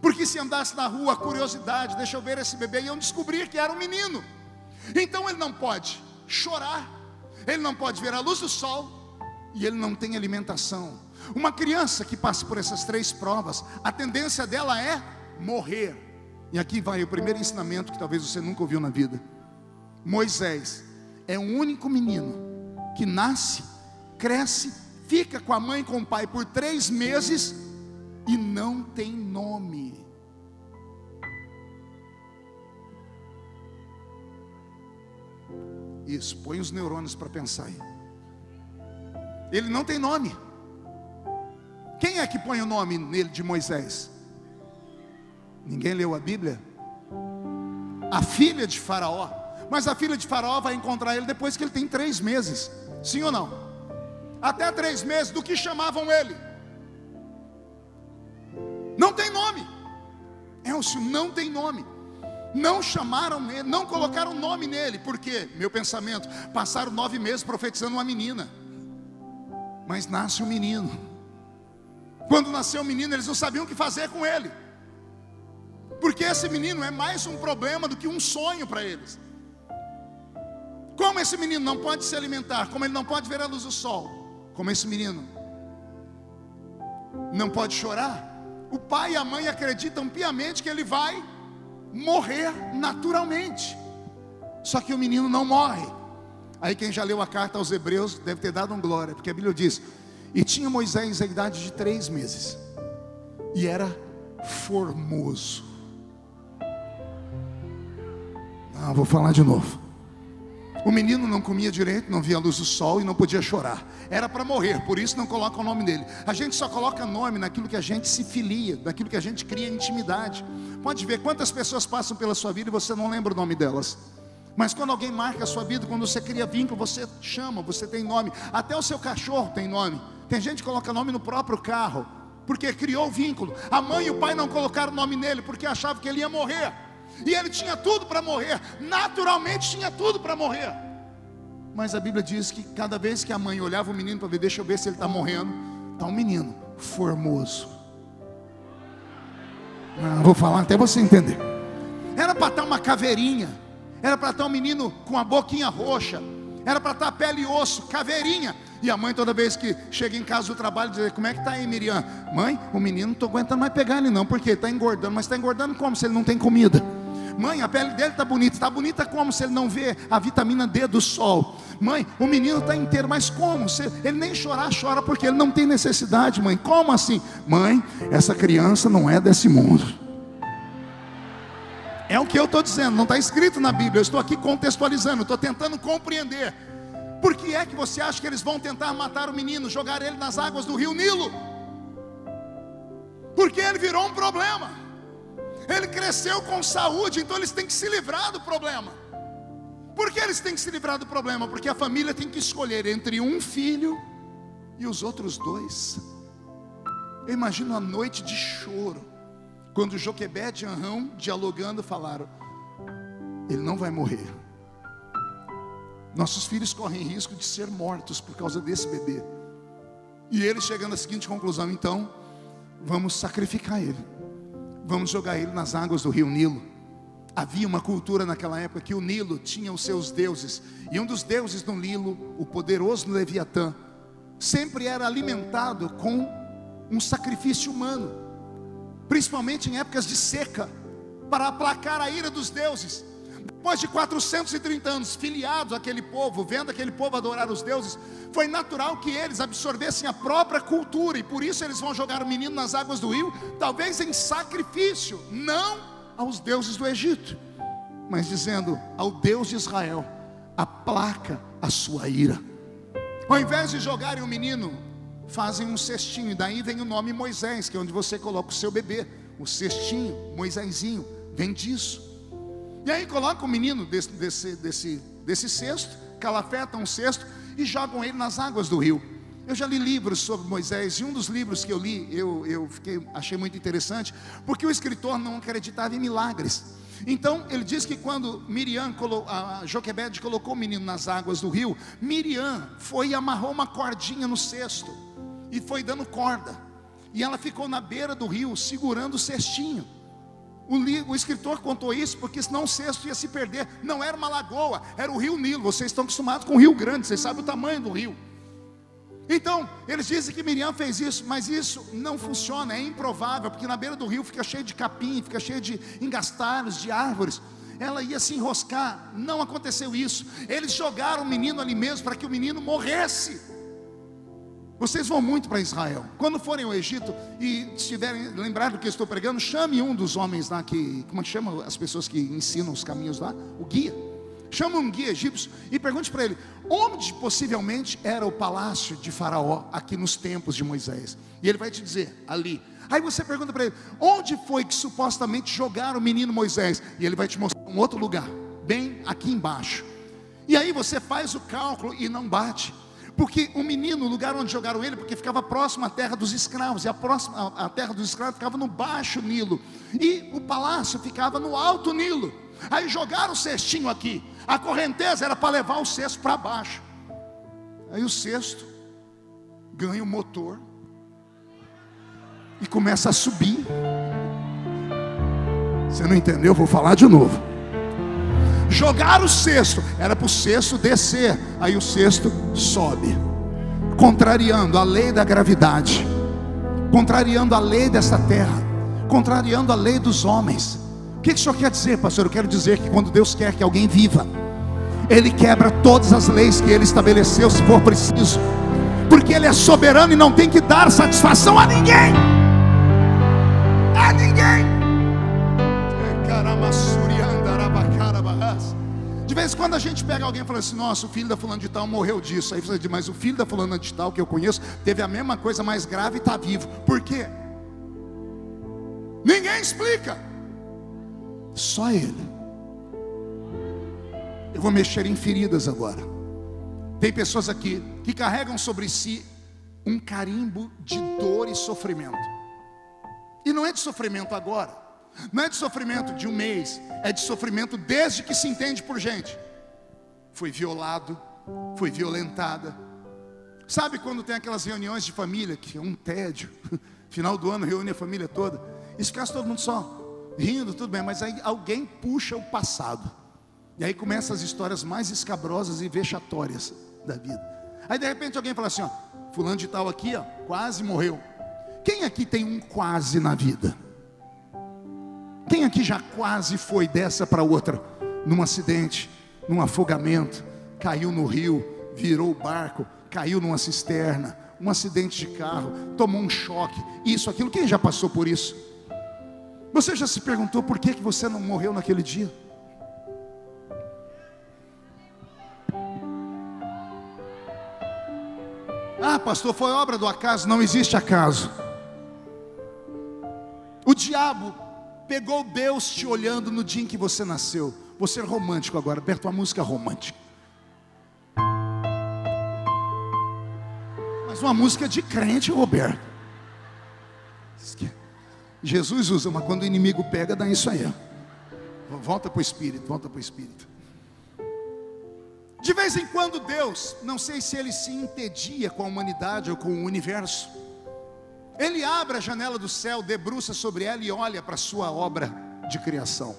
porque se andasse na rua, a curiosidade, deixa eu ver esse bebê, e eu descobri que era um menino. Então ele não pode chorar, ele não pode ver a luz do sol, e ele não tem alimentação. Uma criança que passa por essas 3 provas, a tendência dela é morrer. E aqui vai o primeiro ensinamento que talvez você nunca ouviu na vida. Moisés é o único menino que nasce, cresce, fica com a mãe e com o pai por 3 meses e não tem nome. Isso, põe os neurônios para pensar aí. Ele não tem nome. Quem é que põe o nome nele de Moisés? Ninguém leu a Bíblia? A filha de Faraó. Mas a filha de Faraó vai encontrar ele depois que ele tem 3 meses. Sim ou não? Até 3 meses, do que chamavam ele? Não tem nome. Elcio, não tem nome. Não chamaram ele, não colocaram nome nele. Por quê? Meu pensamento, passaram 9 meses profetizando uma menina. Mas nasce um menino. Quando nasceu o menino, eles não sabiam o que fazer com ele. Porque esse menino é mais um problema do que um sonho para eles. Como esse menino não pode se alimentar, como ele não pode ver a luz do sol, como esse menino não pode chorar, o pai e a mãe acreditam piamente que ele vai morrer naturalmente. Só que o menino não morre. Aí quem já leu a carta aos Hebreus deve ter dado um glória, porque a Bíblia diz: e tinha Moisés a idade de 3 meses, e era formoso. Não, vou falar de novo. O menino não comia direito, não via a luz do sol e não podia chorar. Era para morrer, por isso não coloca o nome dele. A gente só coloca nome naquilo que a gente se filia, naquilo que a gente cria intimidade. Pode ver quantas pessoas passam pela sua vida e você não lembra o nome delas. Mas quando alguém marca a sua vida, quando você cria vínculo, você chama, você tem nome. Até o seu cachorro tem nome. Tem gente que coloca nome no próprio carro, porque criou o vínculo. A mãe e o pai não colocaram nome nele, porque achavam que ele ia morrer. E ele tinha tudo para morrer, naturalmente tinha tudo para morrer. Mas a Bíblia diz que cada vez que a mãe olhava o menino para ver, deixa eu ver se ele está morrendo, está um menino formoso. Não, vou falar até você entender. Era para estar uma caveirinha, era para estar um menino com a boquinha roxa, era para estar pele e osso, caveirinha. E a mãe toda vez que chega em casa do trabalho diz: como é que está aí, Miriam? Mãe, o menino não estou aguentando mais pegar ele não, porque está engordando. Mas está engordando como se ele não tem comida? Mãe, a pele dele está bonita como se ele não vê a vitamina D do sol? Mãe, o menino está inteiro, mas como? Se ele nem chorar, chora porque ele não tem necessidade, mãe. Como assim? Mãe, essa criança não é desse mundo. É o que eu estou dizendo, não está escrito na Bíblia. Eu estou aqui contextualizando, estou tentando compreender. Por que é que você acha que eles vão tentar matar o menino, jogar ele nas águas do rio Nilo? Porque ele virou um problema. Ele cresceu com saúde, então eles têm que se livrar do problema. Por que eles têm que se livrar do problema? Porque a família tem que escolher entre um filho e os outros 2. Eu imagino a noite de choro, quando Joquebede e Arão, dialogando, falaram: ele não vai morrer. Nossos filhos correm risco de ser mortos por causa desse bebê. E eles chegando à seguinte conclusão: então, vamos sacrificar ele. Vamos jogar ele nas águas do rio Nilo. Havia uma cultura naquela época que o Nilo tinha os seus deuses. E um dos deuses do Nilo, o poderoso Leviatã, sempre era alimentado com um sacrifício humano, principalmente em épocas de seca, para aplacar a ira dos deuses. Depois de 430 anos filiados àquele povo, vendo aquele povo adorar os deuses, foi natural que eles absorvessem a própria cultura. E por isso eles vão jogar o menino nas águas do rio, talvez em sacrifício, não aos deuses do Egito, mas dizendo ao Deus de Israel: aplaca a sua ira. Ao invés de jogarem o menino, fazem um cestinho. E daí vem o nome Moisés, que é onde você coloca o seu bebê. O cestinho, Moisésinho, vem disso. E aí colocam o menino desse cesto, calafetam um cesto e jogam ele nas águas do rio. Eu já li livros sobre Moisés, e um dos livros que eu li, achei muito interessante, porque o escritor não acreditava em milagres. Então ele diz que quando Joquebede colocou o menino nas águas do rio, Miriam foi e amarrou uma cordinha no cesto e foi dando corda, e ela ficou na beira do rio segurando o cestinho. O escritor contou isso porque senão o cesto ia se perder. Não era uma lagoa, era o rio Nilo. Vocês estão acostumados com o rio grande, vocês sabem o tamanho do rio. Então, eles dizem que Miriam fez isso, mas isso não funciona, é improvável, porque na beira do rio fica cheio de capim, fica cheio de engastalhos, de árvores. Ela ia se enroscar, não aconteceu isso. Eles jogaram o menino ali mesmo para que o menino morresse. Vocês vão muito para Israel. Quando forem ao Egito e estiverem lembrados do que eu estou pregando, chame um dos homens lá como é que chama as pessoas que ensinam os caminhos lá? O guia. Chama um guia egípcio e pergunte para ele onde possivelmente era o palácio de Faraó aqui nos tempos de Moisés. E ele vai te dizer, ali. Aí você pergunta para ele, onde foi que supostamente jogaram o menino Moisés? E ele vai te mostrar um outro lugar, bem aqui embaixo. E aí você faz o cálculo e não bate. Porque o menino, o lugar onde jogaram ele, porque ficava próximo à terra dos escravos, e a terra dos escravos ficava no baixo Nilo, e o palácio ficava no alto Nilo. Aí jogaram o cestinho aqui, a correnteza era para levar o cesto para baixo. Aí o cesto ganha o motor e começa a subir. Você não entendeu? Vou falar de novo. Jogaram o cesto, era para o cesto descer, aí o cesto sobe, contrariando a lei da gravidade, contrariando a lei dessa terra, contrariando a lei dos homens. O que o senhor quer dizer, pastor? Eu quero dizer que quando Deus quer que alguém viva, Ele quebra todas as leis que Ele estabeleceu, se for preciso, porque Ele é soberano e não tem que dar satisfação a ninguém. A ninguém. De vez em quando a gente pega alguém e fala assim, nossa, o filho da fulana de tal morreu disso. Aí você diz, mas o filho da fulana de tal que eu conheço teve a mesma coisa mais grave e está vivo. Por quê? Ninguém explica, só Ele. Eu vou mexer em feridas agora. Tem pessoas aqui que carregam sobre si um carimbo de dor e sofrimento. E não é de sofrimento agora, não é de sofrimento de um mês, é de sofrimento desde que se entende por gente. Foi violado, foi violentada. Sabe quando tem aquelas reuniões de família, que é um tédio, final do ano reúne a família toda, e se ficasse todo mundo só rindo, tudo bem, mas aí alguém puxa o passado, e aí começam as histórias mais escabrosas e vexatórias da vida. Aí de repente alguém fala assim, ó, fulano de tal aqui, ó, quase morreu. Quem aqui tem um quase na vida? Quem aqui já quase foi dessa para outra? Num acidente, num afogamento, caiu no rio, virou o barco, caiu numa cisterna, um acidente de carro, tomou um choque, isso, aquilo. Quem já passou por isso? Você já se perguntou por que você não morreu naquele dia? Ah, pastor, foi obra do acaso. Não existe acaso. O diabo pegou Deus te olhando no dia em que você nasceu. Vou ser romântico agora, aperta uma música romântica, mas uma música de crente, Roberto. Jesus usa, mas quando o inimigo pega, dá isso aí. Volta para o Espírito, volta para o Espírito. De vez em quando Deus, não sei se Ele se entedia com a humanidade ou com o universo, Ele abre a janela do céu, debruça sobre ela e olha para a sua obra de criação.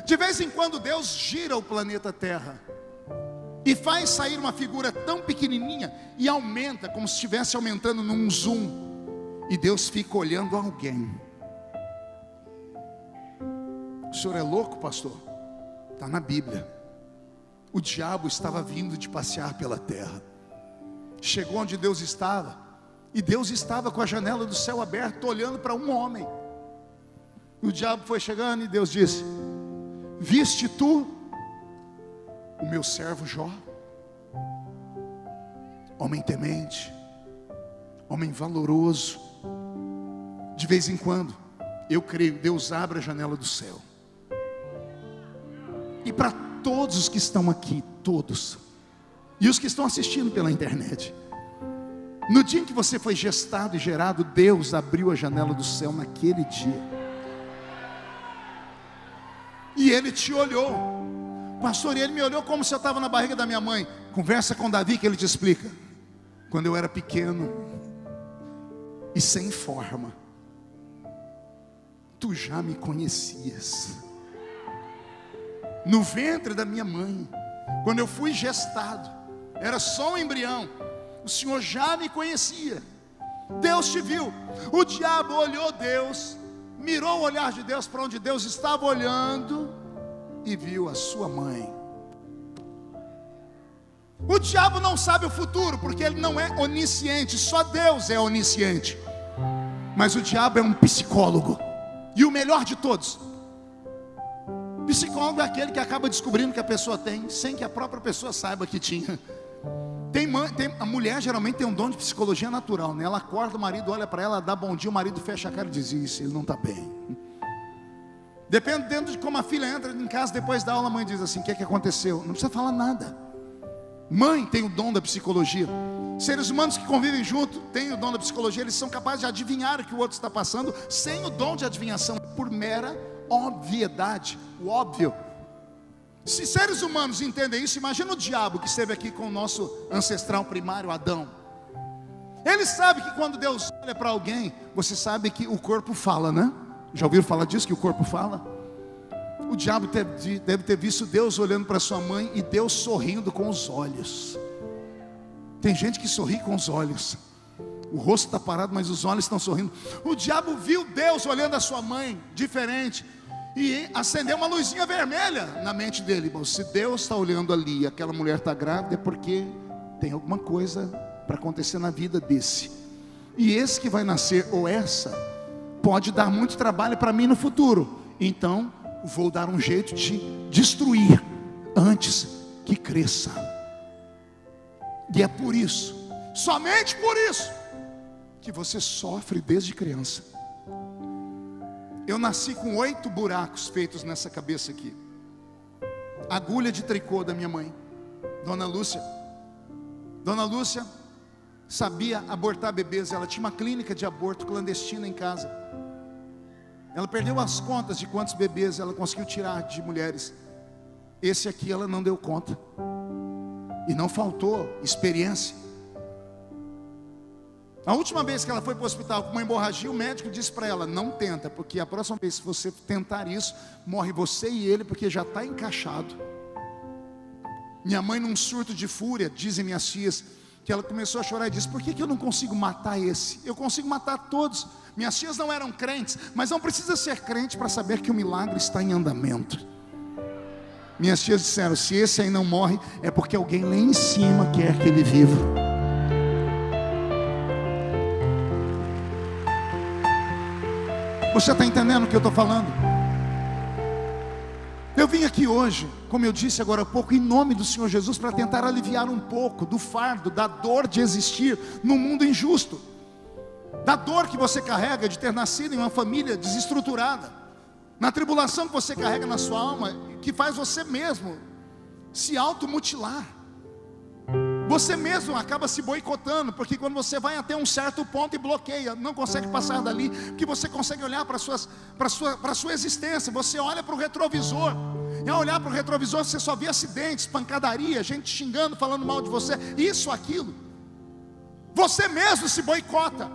De vez em quando Deus gira o planeta Terra e faz sair uma figura tão pequenininha e aumenta, como se estivesse aumentando num zoom, e Deus fica olhando alguém. O senhor é louco, pastor? Está na Bíblia. O diabo estava vindo de passear pela terra, chegou onde Deus estava, e Deus estava com a janela do céu aberta, olhando para um homem. O diabo foi chegando e Deus disse: viste tu o meu servo Jó? Homem temente, homem valoroso. De vez em quando, eu creio, Deus abre a janela do céu, e para todos os que estão aqui, todos, e os que estão assistindo pela internet, no dia em que você foi gestado e gerado, Deus abriu a janela do céu naquele dia, e Ele te olhou. Pastor, Ele me olhou como se eu estava na barriga da minha mãe. Conversa com Davi que ele te explica. Quando eu era pequeno e sem forma, tu já me conhecias. No ventre da minha mãe, quando eu fui gestado, era só um embrião, o Senhor já me conhecia. Deus te viu. O diabo olhou Deus, mirou o olhar de Deus para onde Deus estava olhando, e viu a sua mãe. O diabo não sabe o futuro, porque ele não é onisciente, só Deus é onisciente. Mas o diabo é um psicólogo, e o melhor de todos, Psicólogo é aquele que acaba descobrindo que a pessoa tem, sem que a própria pessoa saiba que tinha. A mulher geralmente tem um dom de psicologia natural, né? Ela acorda, o marido olha para ela, dá bom dia, o marido fecha a cara e diz: isso, ele não está bem. Dependendo de como a filha entra em casa depois da aula, a mãe diz assim: o que é que aconteceu? Não precisa falar nada. Mãe tem o dom da psicologia. Seres humanos que convivem junto têm o dom da psicologia. Eles são capazes de adivinhar o que o outro está passando, sem o dom de adivinhação, por mera obviedade, o óbvio. Se seres humanos entendem isso, imagina o diabo que esteve aqui com o nosso ancestral primário, Adão. Ele sabe que quando Deus olha para alguém, você sabe que o corpo fala, né? Já ouviram falar disso, que o corpo fala? O diabo deve ter visto Deus olhando para sua mãe e Deus sorrindo com os olhos. Tem gente que sorri com os olhos. O rosto está parado, mas os olhos estão sorrindo. O diabo viu Deus olhando a sua mãe diferente e acendeu uma luzinha vermelha na mente dele. Bom, se Deus está olhando ali e aquela mulher está grávida, é porque tem alguma coisa para acontecer na vida desse. E esse que vai nascer, ou essa, pode dar muito trabalho para mim no futuro. Então, vou dar um jeito de destruir antes que cresça. E é por isso, somente por isso, que você sofre desde criança. Eu nasci com 8 buracos feitos nessa cabeça aqui. Agulha de tricô da minha mãe, Dona Lúcia. Dona Lúcia sabia abortar bebês. Ela tinha uma clínica de aborto clandestina em casa. Ela perdeu as contas de quantos bebês ela conseguiu tirar de mulheres. Esse aqui ela não deu conta. E não faltou experiência. A última vez que ela foi para o hospital com uma hemorragia, o médico disse para ela: não tenta, porque a próxima vez que você tentar isso, morre você e ele, porque já está encaixado. Minha mãe, num surto de fúria, dizem minhas tias, que ela começou a chorar e disse: por que eu não consigo matar esse? Eu consigo matar todos. Minhas tias não eram crentes, mas não precisa ser crente para saber que o milagre está em andamento. Minhas tias disseram: se esse aí não morre, é porque alguém lá em cima quer que ele viva. Você está entendendo o que eu estou falando? Eu vim aqui hoje, como eu disse agora há pouco, em nome do Senhor Jesus, para tentar aliviar um pouco do fardo, da dor de existir num mundo injusto, da dor que você carrega de ter nascido em uma família desestruturada, na tribulação que você carrega na sua alma, que faz você mesmo se automutilar. Você mesmo acaba se boicotando, porque quando você vai até um certo ponto e bloqueia, não consegue passar dali, porque você consegue olhar para a sua existência. Você olha para o retrovisor, e ao olhar para o retrovisor você só vê acidentes, pancadaria, gente xingando, falando mal de você, isso, aquilo. Você mesmo se boicota,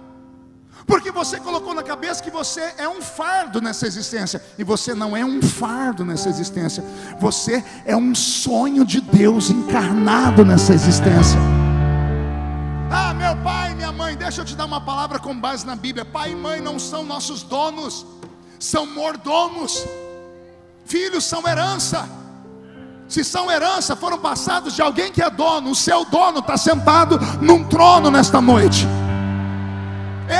porque você colocou na cabeça que você é um fardo nessa existência. E você não é um fardo nessa existência. Você é um sonho de Deus encarnado nessa existência. Ah, meu pai, minha mãe, deixa eu te dar uma palavra com base na Bíblia. Pai e mãe não são nossos donos, são mordomos. Filhos são herança. Se são herança, foram passados de alguém que é dono. O seu dono está sentado num trono nesta noite.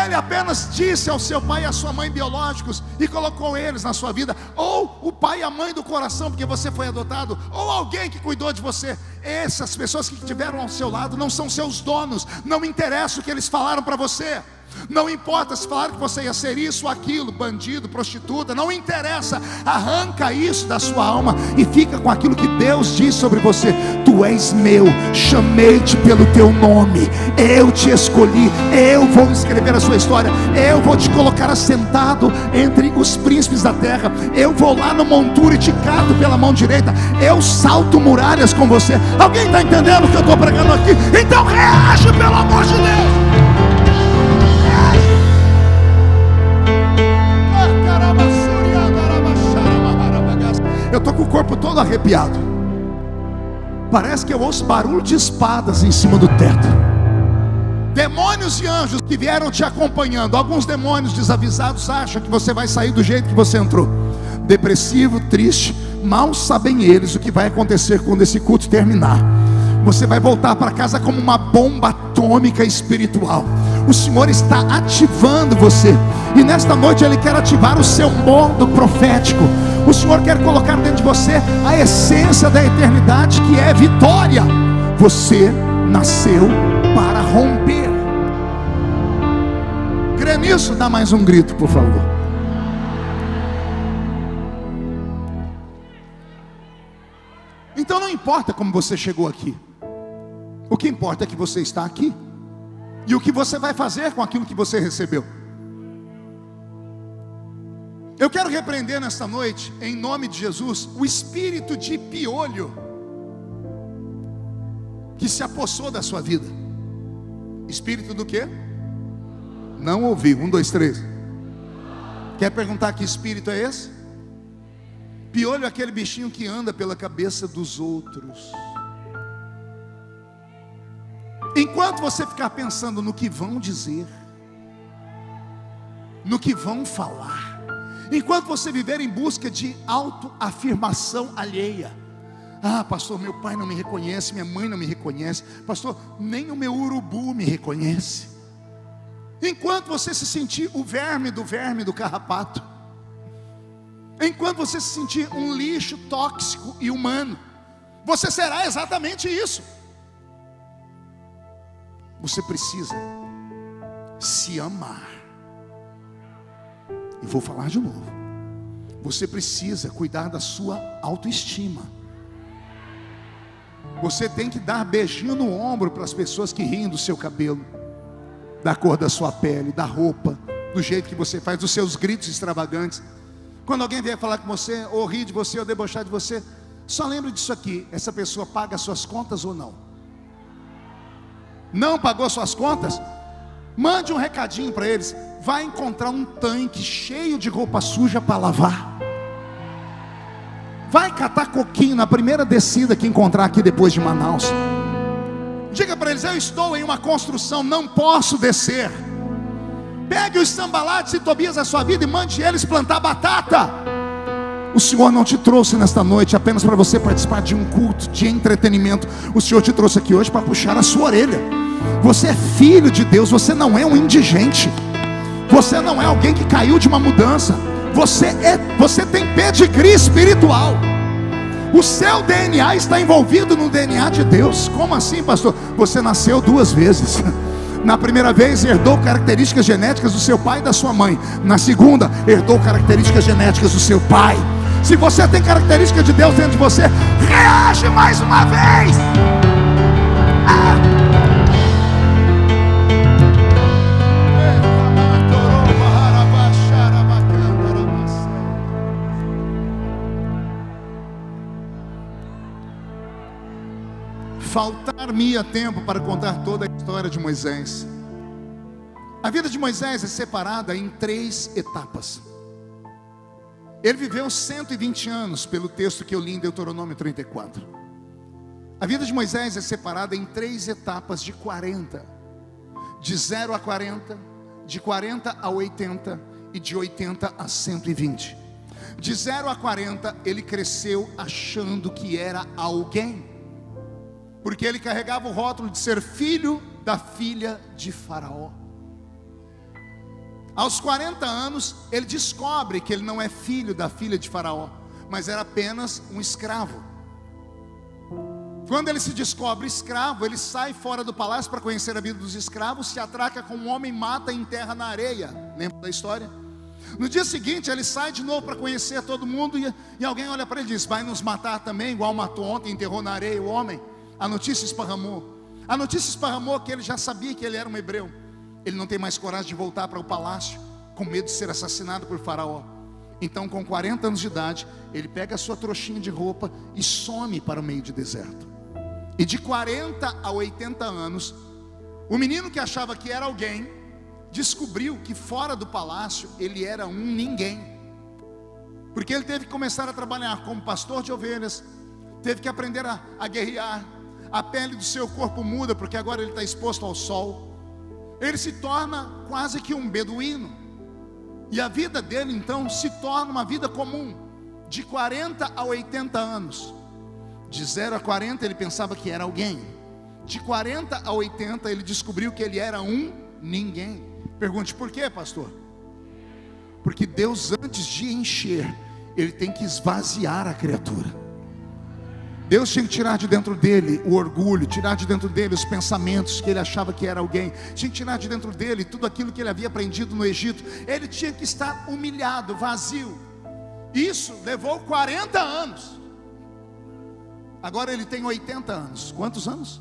Ele apenas disse ao seu pai e à sua mãe biológicos e colocou eles na sua vida, ou o pai e a mãe do coração, porque você foi adotado, ou alguém que cuidou de você. Essas pessoas que estiveram ao seu lado não são seus donos. Não interessa o que eles falaram para você. Não importa se falaram que você ia ser isso ou aquilo, bandido, prostituta, não interessa. Arranca isso da sua alma e fica com aquilo que Deus diz sobre você. Tu és meu, chamei-te pelo teu nome, eu te escolhi, eu vou escrever a sua história, eu vou te colocar assentado entre os príncipes da terra, eu vou lá no monturo e te cato pela mão direita, eu salto muralhas com você. Alguém está entendendo o que eu estou pregando aqui? Então reage, pelo amor de Deus. Eu estou com o corpo todo arrepiado. Parece que eu ouço barulho de espadas em cima do teto. Demônios e anjos que vieram te acompanhando. Alguns demônios desavisados acham que você vai sair do jeito que você entrou, depressivo, triste. Mal sabem eles o que vai acontecer quando esse culto terminar. Você vai voltar para casa como uma bomba atômica espiritual. O Senhor está ativando você, e nesta noite Ele quer ativar o seu modo profético. O Senhor quer colocar dentro de você a essência da eternidade, que é vitória. Você nasceu para romper. Crê nisso? Dá mais um grito, por favor. Então não importa como você chegou aqui, o que importa é que você está aqui, e o que você vai fazer com aquilo que você recebeu. Eu quero repreender nesta noite, em nome de Jesus, o espírito de piolho que se apossou da sua vida. Espírito do quê? Não ouvi. 1, 2, 3. Quer perguntar que espírito é esse? Piolho é aquele bichinho que anda pela cabeça dos outros. Enquanto você ficar pensando no que vão dizer, no que vão falar, enquanto você viver em busca de autoafirmação alheia. Ah, pastor, meu pai não me reconhece, minha mãe não me reconhece. Pastor, nem o meu urubu me reconhece. Enquanto você se sentir o verme do carrapato, enquanto você se sentir um lixo tóxico e humano, você será exatamente isso. Você precisa se amar. E vou falar de novo. Você precisa cuidar da sua autoestima. Você tem que dar beijinho no ombro para as pessoas que riem do seu cabelo, da cor da sua pele, da roupa, do jeito que você faz, dos seus gritos extravagantes. Quando alguém vier falar com você, ou rir de você, ou debochar de você, só lembre disso aqui: essa pessoa paga as suas contas ou não? Não pagou suas contas? Mande um recadinho para eles. Vai encontrar um tanque cheio de roupa suja para lavar. Vai catar coquinho na primeira descida que encontrar aqui depois de Manaus. Diga para eles: eu estou em uma construção, não posso descer. Pegue os Sambalates e Tobias da sua vida e mande eles plantar batata. O Senhor não te trouxe nesta noite apenas para você participar de um culto de entretenimento. O Senhor te trouxe aqui hoje para puxar a sua orelha. Você é filho de Deus, você não é um indigente. Você não é alguém que caiu de uma mudança. Você tem pedigree espiritual. O seu DNA está envolvido no DNA de Deus. Como assim, pastor? Você nasceu 2 vezes. Na primeira vez herdou características genéticas do seu pai e da sua mãe. Na segunda, herdou características genéticas do seu pai. Se você tem características de Deus dentro de você, reage mais uma vez. Faltar-me-ia tempo para contar toda a história de Moisés. A vida de Moisés é separada em 3 etapas. Ele viveu 120 anos, pelo texto que eu li em Deuteronômio 34. A vida de Moisés é separada em 3 etapas de 40. De 0 a 40, de 40 a 80 e de 80 a 120. De 0 a 40, ele cresceu achando que era alguém, porque ele carregava o rótulo de ser filho da filha de Faraó. Aos 40 anos, ele descobre que ele não é filho da filha de Faraó, mas era apenas um escravo. Quando ele se descobre escravo, ele sai fora do palácio para conhecer a vida dos escravos, se atraca com um homem, mata e enterra na areia. Lembra da história? No dia seguinte, ele sai de novo para conhecer todo mundo, e alguém olha para ele e diz: vai nos matar também, igual matou ontem, enterrou na areia o homem. A notícia esparramou. A notícia esparramou que ele já sabia que ele era um hebreu. Ele não tem mais coragem de voltar para o palácio, com medo de ser assassinado por Faraó. Então, com 40 anos de idade, ele pega a sua trouxinha de roupa e some para o meio de deserto. E de 40 a 80 anos, o menino que achava que era alguém, descobriu que fora do palácio ele era um ninguém. Porque ele teve que começar a trabalhar como pastor de ovelhas, teve que aprender a guerrear. A pele do seu corpo muda, porque agora ele está exposto ao sol. Ele se torna quase que um beduíno. E a vida dele então se torna uma vida comum. De 40 a 80 anos. De 0 a 40 ele pensava que era alguém. De 40 a 80 ele descobriu que ele era um Ninguém. Pergunte, por quê, pastor? Porque Deus, antes de encher, Ele tem que esvaziar a criatura. Deus tinha que tirar de dentro dele o orgulho, tirar de dentro dele os pensamentos que ele achava que era alguém, tinha que tirar de dentro dele tudo aquilo que ele havia aprendido no Egito. Ele tinha que estar humilhado, vazio. Isso levou 40 anos. Agora ele tem 80 anos. Quantos anos?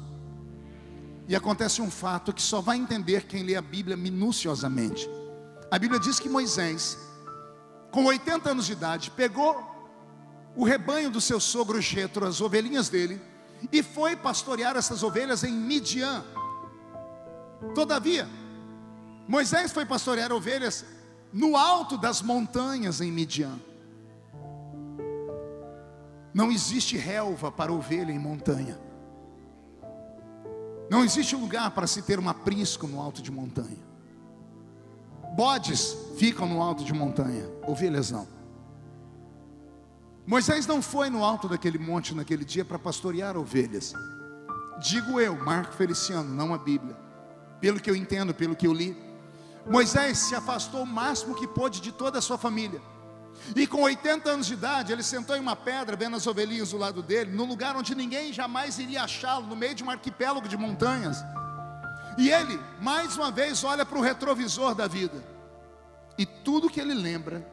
E acontece um fato que só vai entender quem lê a Bíblia minuciosamente. A Bíblia diz que Moisés, com 80 anos de idade, pegou o rebanho do seu sogro Jetro, as ovelhinhas dele, e foi pastorear essas ovelhas em Midian. Todavia, Moisés foi pastorear ovelhas no alto das montanhas em Midian. Não existe relva para ovelha em montanha. Não existe lugar para se ter um aprisco no alto de montanha. Bodes ficam no alto de montanha, ovelhas não. Moisés não foi no alto daquele monte naquele dia para pastorear ovelhas. Digo eu, Marco Feliciano, não a Bíblia. Pelo que eu entendo, pelo que eu li, Moisés se afastou o máximo que pôde de toda a sua família. E com 80 anos de idade, ele sentou em uma pedra, vendo as ovelhinhas do lado dele, num lugar onde ninguém jamais iria achá-lo, no meio de um arquipélago de montanhas. E ele, mais uma vez, olha para o retrovisor da vida. E tudo que ele lembra,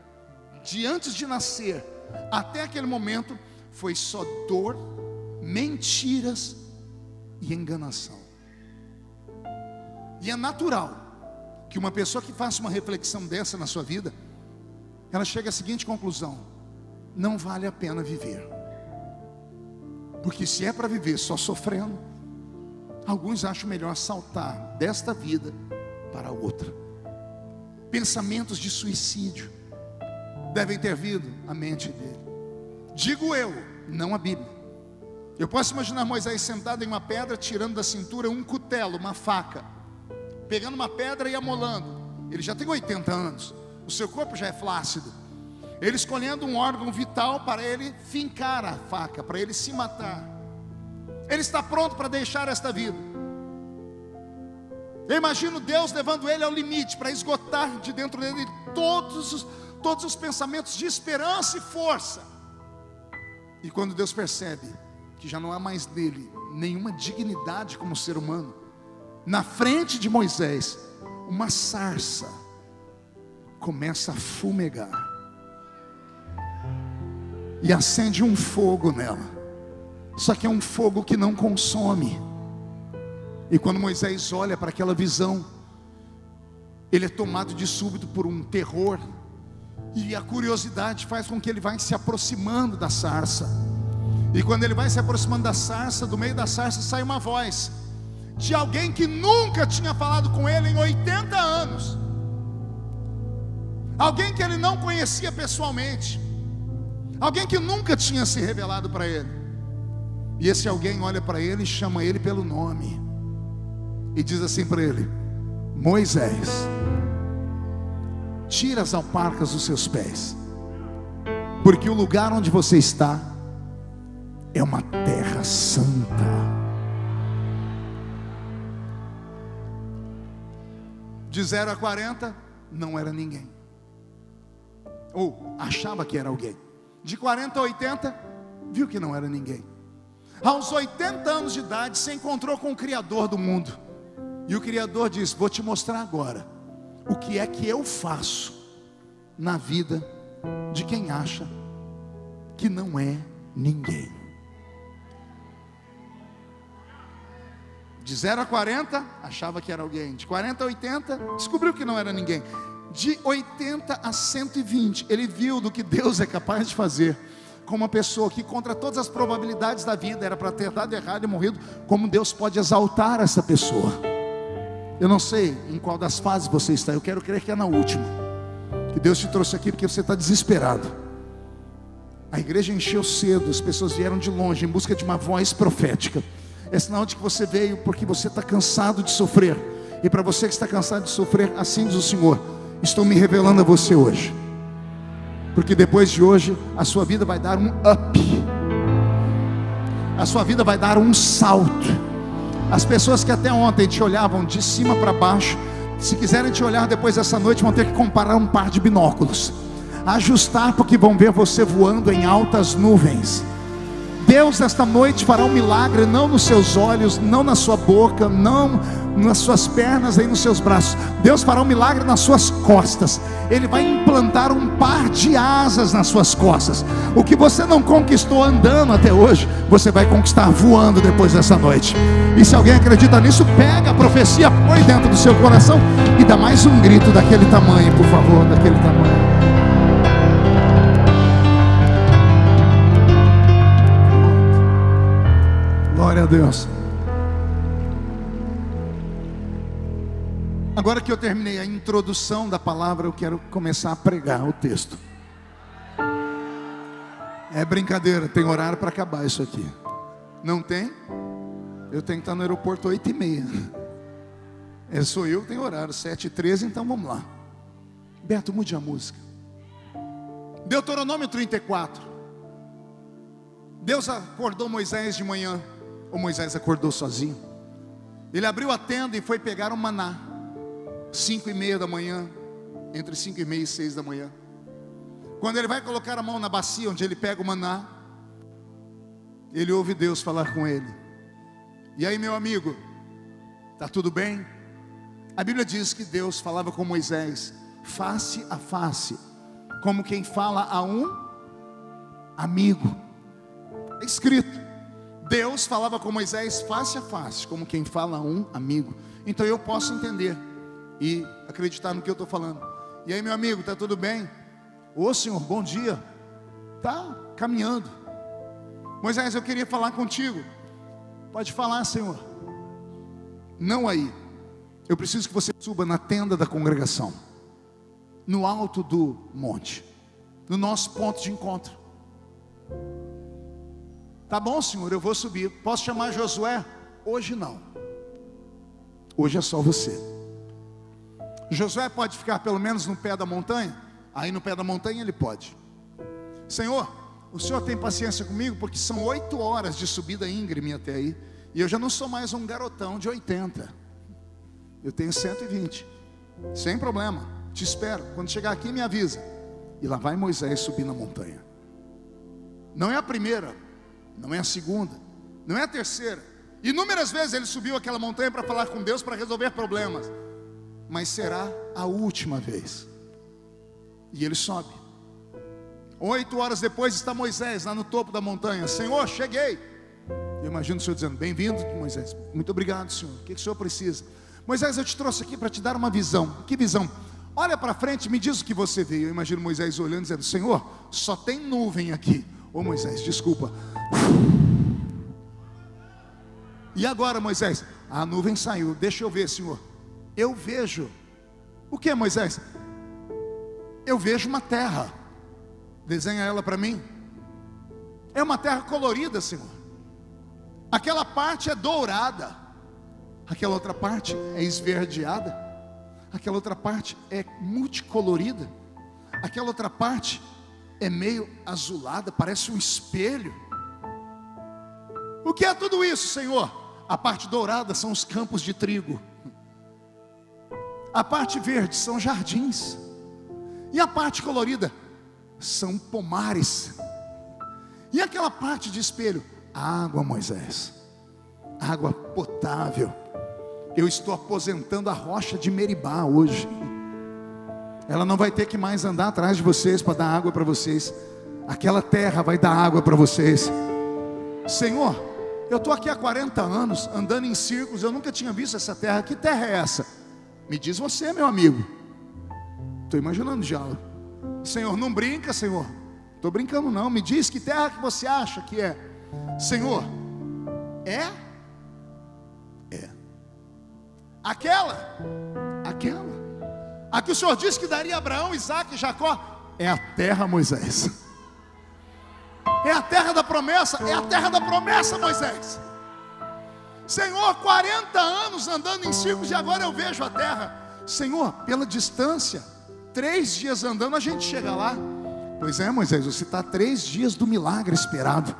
de antes de nascer até aquele momento, foi só dor, mentiras e enganação. E é natural que uma pessoa que faça uma reflexão dessa na sua vida, ela chega à seguinte conclusão: não vale a pena viver. Porque se é para viver só sofrendo, alguns acham melhor saltar desta vida para outra. Pensamentos de suicídio devem ter vindo à mente dele. Digo eu, não a Bíblia. Eu posso imaginar Moisés sentado em uma pedra, tirando da cintura um cutelo, uma faca, pegando uma pedra e amolando. Ele já tem 80 anos, o seu corpo já é flácido. Ele escolhendo um órgão vital para ele fincar a faca, para ele se matar. Ele está pronto para deixar esta vida. Eu imagino Deus levando ele ao limite, para esgotar de dentro dele todos os pensamentos de esperança e força. E quando Deus percebe que já não há mais nele nenhuma dignidade como ser humano, na frente de Moisés, uma sarça começa a fumegar e acende um fogo nela. Só que é um fogo que não consome. E quando Moisés olha para aquela visão, ele é tomado de súbito por um terror, e a curiosidade faz com que ele vá se aproximando da sarça. E quando ele vai se aproximando da sarça, do meio da sarça sai uma voz de alguém que nunca tinha falado com ele em 80 anos. Alguém que ele não conhecia pessoalmente. Alguém que nunca tinha se revelado para ele. E esse alguém olha para ele e chama ele pelo nome e diz assim para ele: Moisés, tira as alparcas dos seus pés, porque o lugar onde você está é uma terra santa. De 0 a 40, não era ninguém, ou achava que era alguém. De 40 a 80, viu que não era ninguém. Aos 80 anos de idade, se encontrou com o Criador do mundo. E o Criador diz: vou te mostrar agora o que é que eu faço na vida de quem acha que não é ninguém. De 0 a 40, achava que era alguém. De 40 a 80, descobriu que não era ninguém. De 80 a 120, ele viu do que Deus é capaz de fazer com uma pessoa que, contra todas as probabilidades da vida, era para ter dado errado e morrido, como Deus pode exaltar essa pessoa. Eu não sei em qual das fases você está, eu quero crer que é na última, que Deus te trouxe aqui porque você está desesperado. A igreja encheu cedo, as pessoas vieram de longe em busca de uma voz profética. É sinal de que você veio porque você está cansado de sofrer. E para você que está cansado de sofrer, assim diz o Senhor: estou me revelando a você hoje, porque depois de hoje a sua vida vai dar um up, a sua vida vai dar um salto. As pessoas que até ontem te olhavam de cima para baixo, Se quiserem te olhar depois dessa noite, vão ter que comparar um par de binóculos, ajustar, porque vão ver você voando em altas nuvens. Deus nesta noite fará um milagre, não nos seus olhos, não na sua boca, não nas suas pernas, nem nos seus braços. Deus fará um milagre nas suas costas. Ele vai implantar um par de asas nas suas costas. O que você não conquistou andando até hoje, você vai conquistar voando depois dessa noite. E se alguém acredita nisso, pega a profecia, põe dentro do seu coração e dá mais um grito daquele tamanho, por favor, daquele tamanho. Glória a Deus. Agora que eu terminei a introdução da palavra, eu quero começar a pregar o texto. É brincadeira, tem horário para acabar isso aqui. Não tem? Eu tenho que estar no aeroporto 8h30. Sou eu que tenho horário, 7h13, então vamos lá. Beto, mude a música. Deuteronômio 34. Deus acordou Moisés de manhã. Ou Moisés acordou sozinho. Ele abriu a tenda e foi pegar o maná. 5h30 da manhã. Entre 5h30 e 6 da manhã. Quando ele vai colocar a mão na bacia onde ele pega o maná, ele ouve Deus falar com ele. E aí, meu amigo, está tudo bem? A Bíblia diz que Deus falava com Moisés face a face, como quem fala a um amigo. É escrito. Deus falava com Moisés face a face, como quem fala a um amigo. Então eu posso entender e acreditar no que eu estou falando. E aí, meu amigo, está tudo bem? Ô Senhor, bom dia. Está caminhando. Moisés, eu queria falar contigo. Pode falar, Senhor. Não aí. Eu preciso que você suba na tenda da congregação, no alto do monte, no nosso ponto de encontro. Tá bom, Senhor, eu vou subir. Posso chamar Josué? Hoje não. Hoje é só você. Josué pode ficar pelo menos no pé da montanha? Aí no pé da montanha ele pode. Senhor, o Senhor tem paciência comigo? Porque são 8 horas de subida íngreme até aí. E eu já não sou mais um garotão de 80. Eu tenho 120. Sem problema, te espero. Quando chegar aqui me avisa. E lá vai Moisés subir na montanha. Não é a primeira, não é a segunda, não é a terceira. Inúmeras vezes ele subiu aquela montanha para falar com Deus, para resolver problemas. Mas será a última vez. E ele sobe. 8 horas depois está Moisés lá no topo da montanha. Senhor, cheguei. Eu imagino o Senhor dizendo, bem-vindo, Moisés. Muito obrigado, Senhor. O que o Senhor precisa? Moisés, eu te trouxe aqui para te dar uma visão. Que visão? Olha para frente, me diz o que você vê. Eu imagino Moisés olhando e dizendo, Senhor, só tem nuvem aqui. Ô Moisés, desculpa. E agora, Moisés? A nuvem saiu, deixa eu ver, Senhor. Eu vejo. O que, Moisés? Eu vejo uma terra. Desenha ela para mim. É uma terra colorida, Senhor. Aquela parte é dourada, aquela outra parte é esverdeada, aquela outra parte é multicolorida, aquela outra parte é meio azulada, parece um espelho. O que é tudo isso, Senhor? A parte dourada são os campos de trigo, a parte verde são jardins, e a parte colorida são pomares. E aquela parte de espelho, água, Moisés, água potável. Eu estou aposentando a rocha de Meribá hoje. Ela não vai ter que mais andar atrás de vocês para dar água para vocês. Aquela terra vai dar água para vocês. Senhor, eu estou aqui há 40 anos andando em círculos, eu nunca tinha visto essa terra. Que terra é essa? Me diz você, meu amigo. Estou imaginando já. Senhor, não brinca, Senhor. Estou brincando não, me diz que terra que você acha que é. Senhor, é aquela a que o Senhor disse que daria a Abraão, Isaac e Jacó. É a terra, Moisés. É a terra da promessa. É a terra da promessa, Moisés. Senhor, 40 anos andando em círculos e agora eu vejo a terra. Senhor, pela distância, 3 dias andando a gente chega lá. Pois é, Moisés, você está 3 dias do milagre esperado.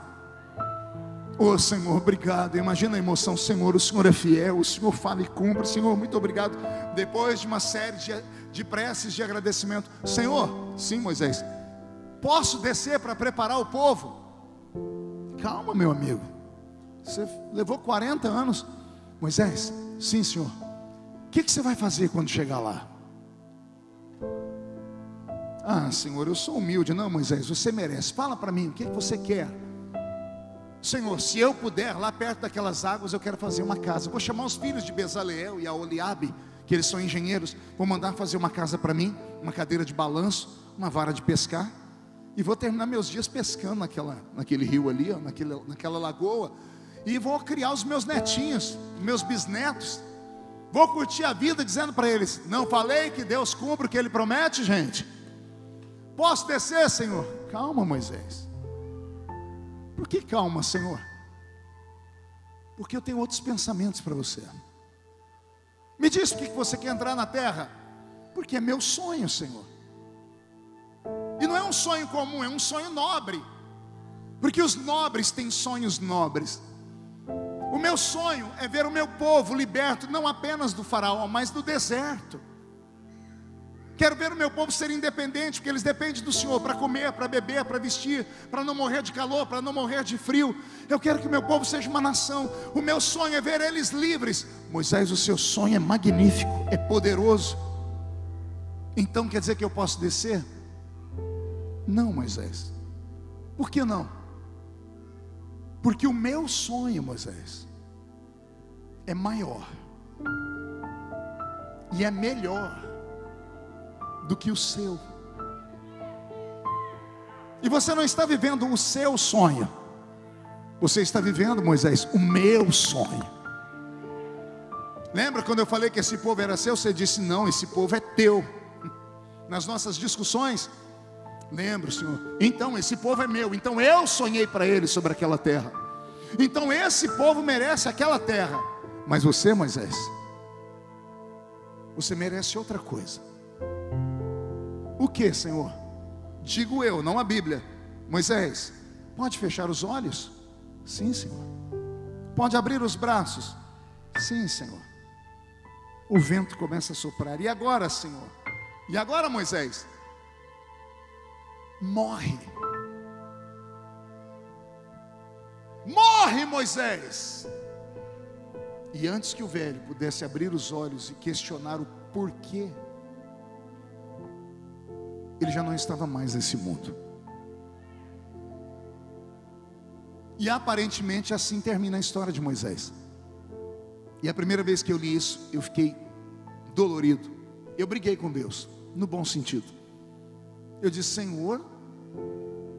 Oh Senhor, obrigado. Imagina a emoção, Senhor, o Senhor é fiel, o Senhor fala e cumpre. Senhor, muito obrigado. Depois de uma série de preces de agradecimento, Senhor, sim, Moisés, posso descer para preparar o povo? Calma, meu amigo, você levou 40 anos. Moisés, sim, Senhor. O que você vai fazer quando chegar lá? Ah, Senhor, eu sou humilde. Não, Moisés, você merece. Fala para mim, o que você quer? Senhor, se eu puder, lá perto daquelas águas, eu quero fazer uma casa. Vou chamar os filhos de Bezaleel e a Oliabe, que eles são engenheiros. Vou mandar fazer uma casa para mim, uma cadeira de balanço, uma vara de pescar. E vou terminar meus dias pescando naquele rio ali, ó, naquela lagoa. E vou criar os meus netinhos, meus bisnetos. Vou curtir a vida dizendo para eles: não falei que Deus cumpre o que Ele promete, gente? Posso descer, Senhor? Calma, Moisés. Por que calma, Senhor? Porque eu tenho outros pensamentos para você. Me diz por que você quer entrar na terra? Porque é meu sonho, Senhor. E não é um sonho comum, é um sonho nobre. Porque os nobres têm sonhos nobres. O meu sonho é ver o meu povo liberto, não apenas do faraó, mas do deserto. Quero ver o meu povo ser independente, porque eles dependem do Senhor para comer, para beber, para vestir, para não morrer de calor, para não morrer de frio. Eu quero que o meu povo seja uma nação. O meu sonho é ver eles livres. Moisés, o seu sonho é magnífico, é poderoso. Então quer dizer que eu posso descer? Não, Moisés. Por que não? Porque o meu sonho, Moisés, é maior e é melhor do que o seu. E você não está vivendo o seu sonho, você está vivendo, Moisés, o meu sonho. Lembra quando eu falei que esse povo era seu? Você disse: não, esse povo é teu. Nas nossas discussões, lembro, Senhor, então esse povo é meu. Então eu sonhei para ele sobre aquela terra. Então esse povo merece aquela terra. Mas você, Moisés, você merece outra coisa. O que, Senhor? Digo eu, não a Bíblia. Moisés, pode fechar os olhos? Sim, Senhor. Pode abrir os braços? Sim, Senhor. O vento começa a soprar. E agora, Senhor? E agora, Moisés? Morre. Morre, Moisés. E antes que o velho pudesse abrir os olhos e questionar o porquê, ele já não estava mais nesse mundo. E aparentemente assim termina a história de Moisés. E a primeira vez que eu li isso, eu fiquei dolorido. Eu briguei com Deus, no bom sentido. Eu disse: Senhor,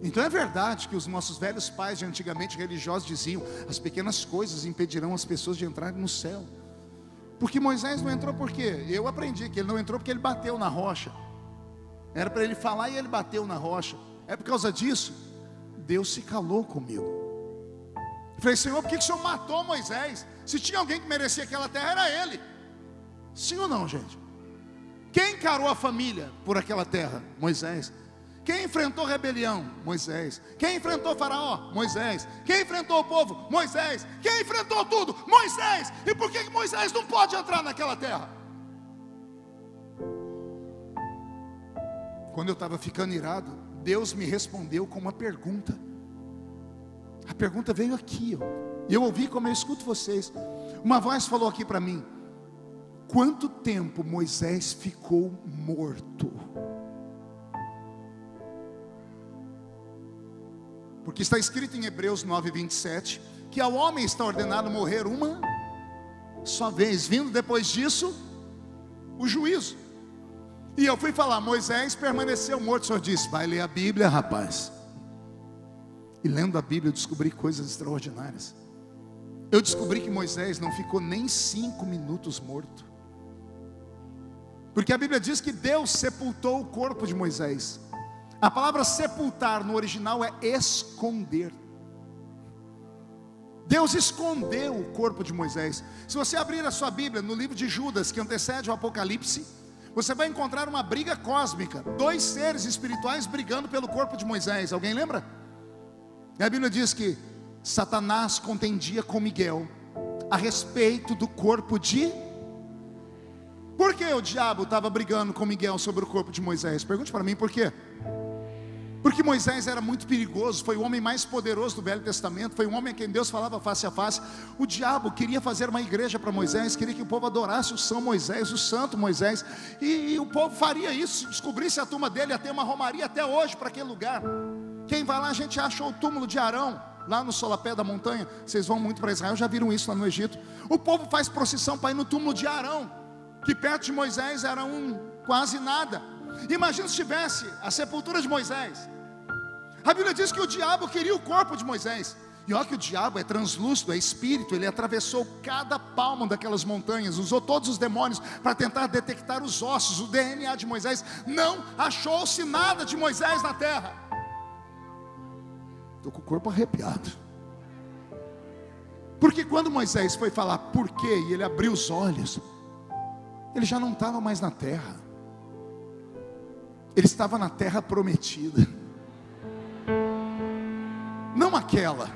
então é verdade que os nossos velhos pais de antigamente religiosos diziam: as pequenas coisas impedirão as pessoas de entrarem no céu. Porque Moisés não entrou por quê? Eu aprendi que ele não entrou porque ele bateu na rocha. Era para ele falar e ele bateu na rocha. É por causa disso Deus se calou comigo. Eu falei: Senhor, por que o Senhor matou Moisés? Se tinha alguém que merecia aquela terra, era ele. Sim ou não, gente? Quem encarou a família por aquela terra? Moisés. Quem enfrentou rebelião? Moisés. Quem enfrentou Faraó? Moisés. Quem enfrentou o povo? Moisés. Quem enfrentou tudo? Moisés. E por que Moisés não pode entrar naquela terra? Quando eu estava ficando irado, Deus me respondeu com uma pergunta. A pergunta veio aqui, ó. E eu ouvi como eu escuto vocês. Uma voz falou aqui para mim: quanto tempo Moisés ficou morto? Porque está escrito em Hebreus 9:27 que ao homem está ordenado morrer uma só vez, vindo depois disso o juízo. E eu fui falar: Moisés permaneceu morto. O Senhor disse: vai ler a Bíblia, rapaz. E lendo a Bíblia eu descobri coisas extraordinárias. Eu descobri que Moisés não ficou nem 5 minutos morto. Porque a Bíblia diz que Deus sepultou o corpo de Moisés. A palavra sepultar no original é esconder. Deus escondeu o corpo de Moisés. Se você abrir a sua Bíblia no livro de Judas, que antecede o Apocalipse, você vai encontrar uma briga cósmica. 2 seres espirituais brigando pelo corpo de Moisés. Alguém lembra? E a Bíblia diz que Satanás contendia com Miguel a respeito do corpo de... Por que o diabo estava brigando com Miguel sobre o corpo de Moisés? Pergunte para mim por quê. Porque Moisés era muito perigoso, foi o homem mais poderoso do Velho Testamento, foi um homem a quem Deus falava face a face. O diabo queria fazer uma igreja para Moisés, queria que o povo adorasse o São Moisés, o Santo Moisés, e o povo faria isso, se descobrisse a turma dele, ia ter uma romaria até hoje para aquele lugar. Quem vai lá, a gente acha o túmulo de Arão, lá no solapé da montanha. Vocês vão muito para Israel, já viram isso lá no Egito. O povo faz procissão para ir no túmulo de Arão, que perto de Moisés era quase nada. Imagina se tivesse a sepultura de Moisés. A Bíblia diz que o diabo queria o corpo de Moisés. E olha que o diabo é translúcido, é espírito. Ele atravessou cada palmo daquelas montanhas, usou todos os demônios para tentar detectar os ossos, o DNA de Moisés. Não achou-se nada de Moisés na terra. Estou com o corpo arrepiado. Porque quando Moisés foi falar por quê, e ele abriu os olhos, ele já não estava mais na terra. Ele estava na terra prometida. Não aquela.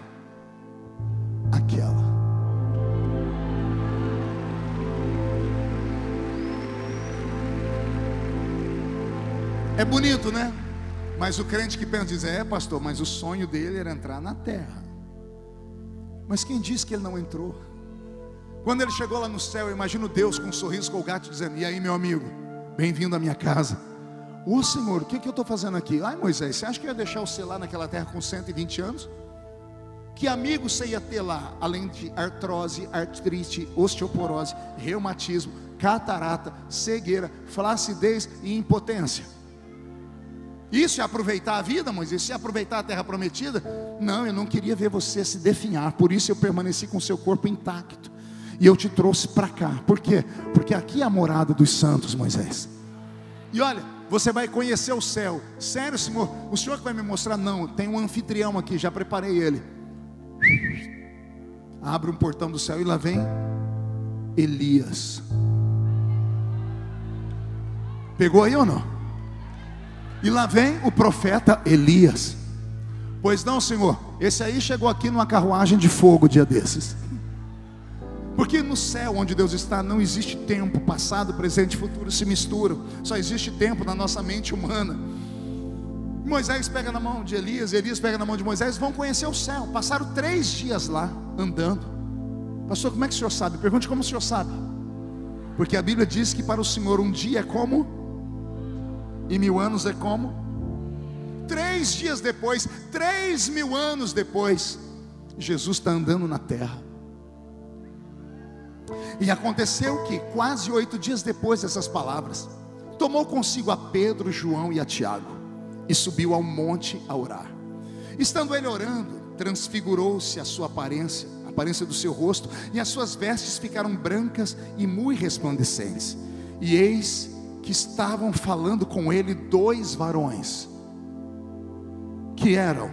É bonito, né? Mas o crente que pensa diz: pastor, mas o sonho dele era entrar na terra. Mas quem disse que ele não entrou? Quando ele chegou lá no céu, eu imagino Deus com um sorriso colgate dizendo: e aí, meu amigo, bem-vindo à minha casa. Ô Senhor, o que eu estou fazendo aqui? Ai, Moisés, você acha que eu ia deixar você lá naquela terra com 120 anos? Que amigo você ia ter lá, além de artrose, artrite, osteoporose, reumatismo, catarata, cegueira, flacidez e impotência? Isso é aproveitar a vida, Moisés? Isso é aproveitar a terra prometida? Não, eu não queria ver você se definhar. Por isso eu permaneci com seu corpo intacto, e eu te trouxe para cá. Por quê? Porque aqui é a morada dos santos, Moisés. E olha, você vai conhecer o céu. Sério, Senhor? O Senhor que vai me mostrar? Não, tem um anfitrião aqui, já preparei ele. Abre um portão do céu e lá vem Elias. Pegou aí ou não? E lá vem o profeta Elias. Pois não, Senhor, esse aí chegou aqui numa carruagem de fogo dia desses. Porque no céu onde Deus está não existe tempo, passado, presente e futuro se misturam. Só existe tempo na nossa mente humana. Moisés pega na mão de Elias, Elias pega na mão de Moisés, vão conhecer o céu. Passaram 3 dias lá, andando. Pastor, como é que o senhor sabe? Pergunte como o senhor sabe. Porque a Bíblia diz que para o Senhor um dia é como, e 1000 anos é como. 3 dias depois, 3000 anos depois, Jesus está andando na terra. E aconteceu que quase 8 dias depois dessas palavras, tomou consigo a Pedro, João e a Tiago, e subiu ao monte a orar. Estando ele orando, transfigurou-se a sua aparência, a aparência do seu rosto, e as suas vestes ficaram brancas e muito resplandecentes. E eis que estavam falando com ele 2 varões, que eram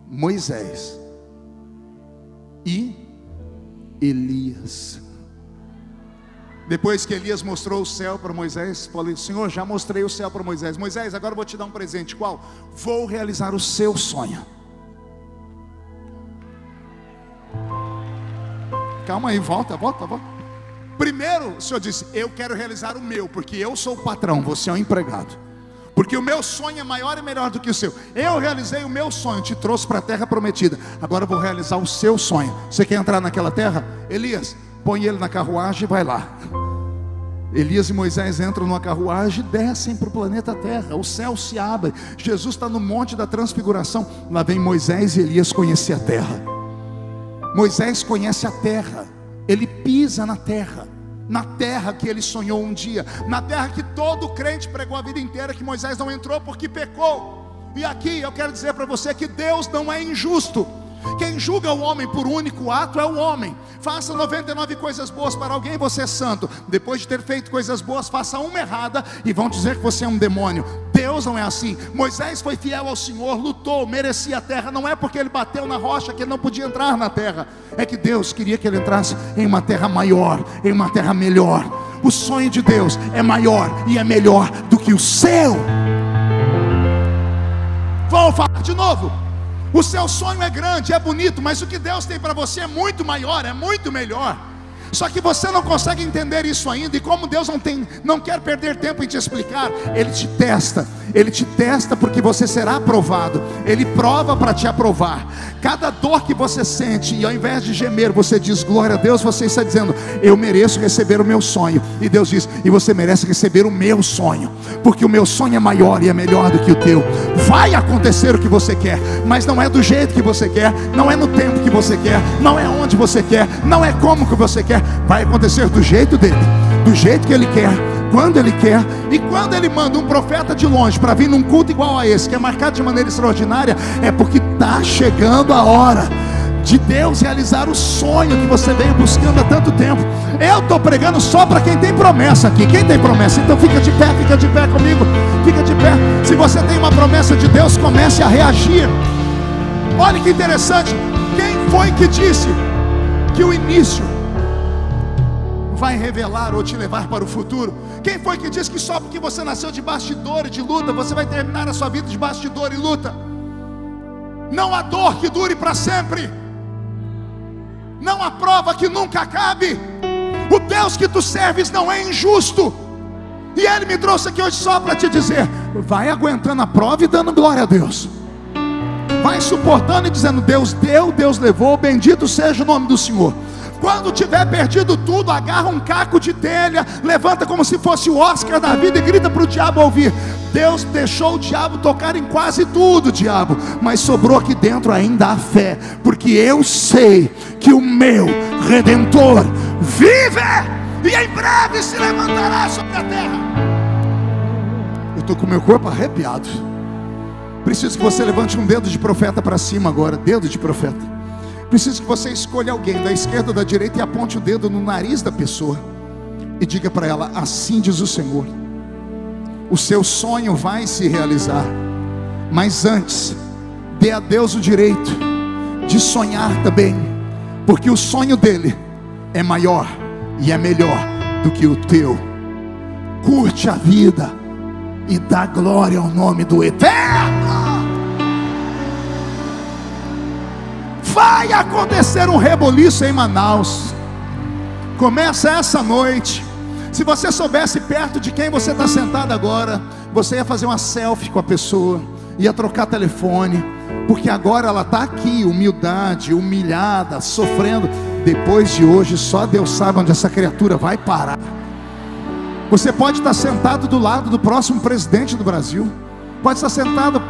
Moisés e Elias. Depois que Elias mostrou o céu para Moisés, falei: Senhor, já mostrei o céu para Moisés. Moisés, agora eu vou te dar um presente. Qual? Vou realizar o seu sonho. Calma aí, volta. Primeiro o Senhor disse: eu quero realizar o meu, porque eu sou o patrão, você é o empregado. Porque o meu sonho é maior e melhor do que o seu. Eu realizei o meu sonho, te trouxe para a terra prometida. Agora eu vou realizar o seu sonho. Você quer entrar naquela terra? Elias, põe ele na carruagem e vai lá. Elias e Moisés entram numa carruagem e descem para o planeta Terra. O céu se abre. Jesus está no monte da transfiguração. Lá vem Moisés e Elias conhecer a terra. Moisés conhece a terra. Ele pisa na terra. Na terra que ele sonhou um dia, na terra que todo crente pregou a vida inteira, que Moisés não entrou porque pecou. E aqui eu quero dizer para você que Deus não é injusto. Quem julga o homem por único ato é o homem. Faça 99 coisas boas para alguém, você é santo. Depois de ter feito coisas boas, faça uma errada e vão dizer que você é um demônio. Deus não é assim. Moisés foi fiel ao Senhor, lutou, merecia a terra. Não é porque ele bateu na rocha que ele não podia entrar na terra. É que Deus queria que ele entrasse em uma terra maior, em uma terra melhor. O sonho de Deus é maior e é melhor do que o seu. Vou falar de novo. O seu sonho é grande, é bonito, mas o que Deus tem para você é muito maior, é muito melhor. Só que você não consegue entender isso ainda. E como Deus não quer perder tempo em te explicar, Ele te testa. Ele te testa porque você será aprovado. Ele prova para te aprovar. Cada dor que você sente, e ao invés de gemer, você diz: glória a Deus, você está dizendo: eu mereço receber o meu sonho. E Deus diz: e você merece receber o meu sonho, porque o meu sonho é maior e é melhor do que o teu. Vai acontecer o que você quer, mas não é do jeito que você quer, não é no tempo que você quer, não é onde você quer, não é como que você quer. Vai acontecer do jeito dele, do jeito que ele quer, quando ele quer. E quando ele manda um profeta de longe para vir num culto igual a esse, que é marcado de maneira extraordinária, é porque está chegando a hora de Deus realizar o sonho que você veio buscando há tanto tempo. Eu estou pregando só para quem tem promessa aqui. Quem tem promessa? Então fica de pé comigo, fica de pé. Se você tem uma promessa de Deus, comece a reagir. Olha que interessante. Quem foi que disse que o início vai revelar ou te levar para o futuro? Quem foi que disse que só porque você nasceu debaixo de dor e de luta, você vai terminar a sua vida debaixo de dor e luta? Não há dor que dure para sempre, não há prova que nunca acabe. O Deus que tu serves não é injusto, e Ele me trouxe aqui hoje só para te dizer: vai aguentando a prova e dando glória a Deus. Vai suportando e dizendo: Deus deu, Deus levou, bendito seja o nome do Senhor. Quando tiver perdido tudo, agarra um caco de telha, levanta como se fosse o Oscar da vida e grita para o diabo ouvir: Deus deixou o diabo tocar em quase tudo, diabo, mas sobrou aqui dentro ainda a fé, porque eu sei que o meu Redentor vive e em breve se levantará sobre a terra. Eu estou com o meu corpo arrepiado. Preciso que você levante um dedo de profeta para cima agora, dedo de profeta. Preciso que você escolha alguém da esquerda ou da direita e aponte o dedo no nariz da pessoa e diga para ela: assim diz o Senhor, o seu sonho vai se realizar, mas antes dê a Deus o direito de sonhar também, porque o sonho dele é maior e é melhor do que o teu. Curte a vida e dá glória ao nome do Eterno. Vai acontecer um reboliço em Manaus. Começa essa noite. Se você soubesse perto de quem você está sentado agora, você ia fazer uma selfie com a pessoa, ia trocar telefone, porque agora ela está aqui, humildade, humilhada, sofrendo. Depois de hoje, só Deus sabe onde essa criatura vai parar. Você pode estar sentado do lado do próximo presidente do Brasil, pode estar sentado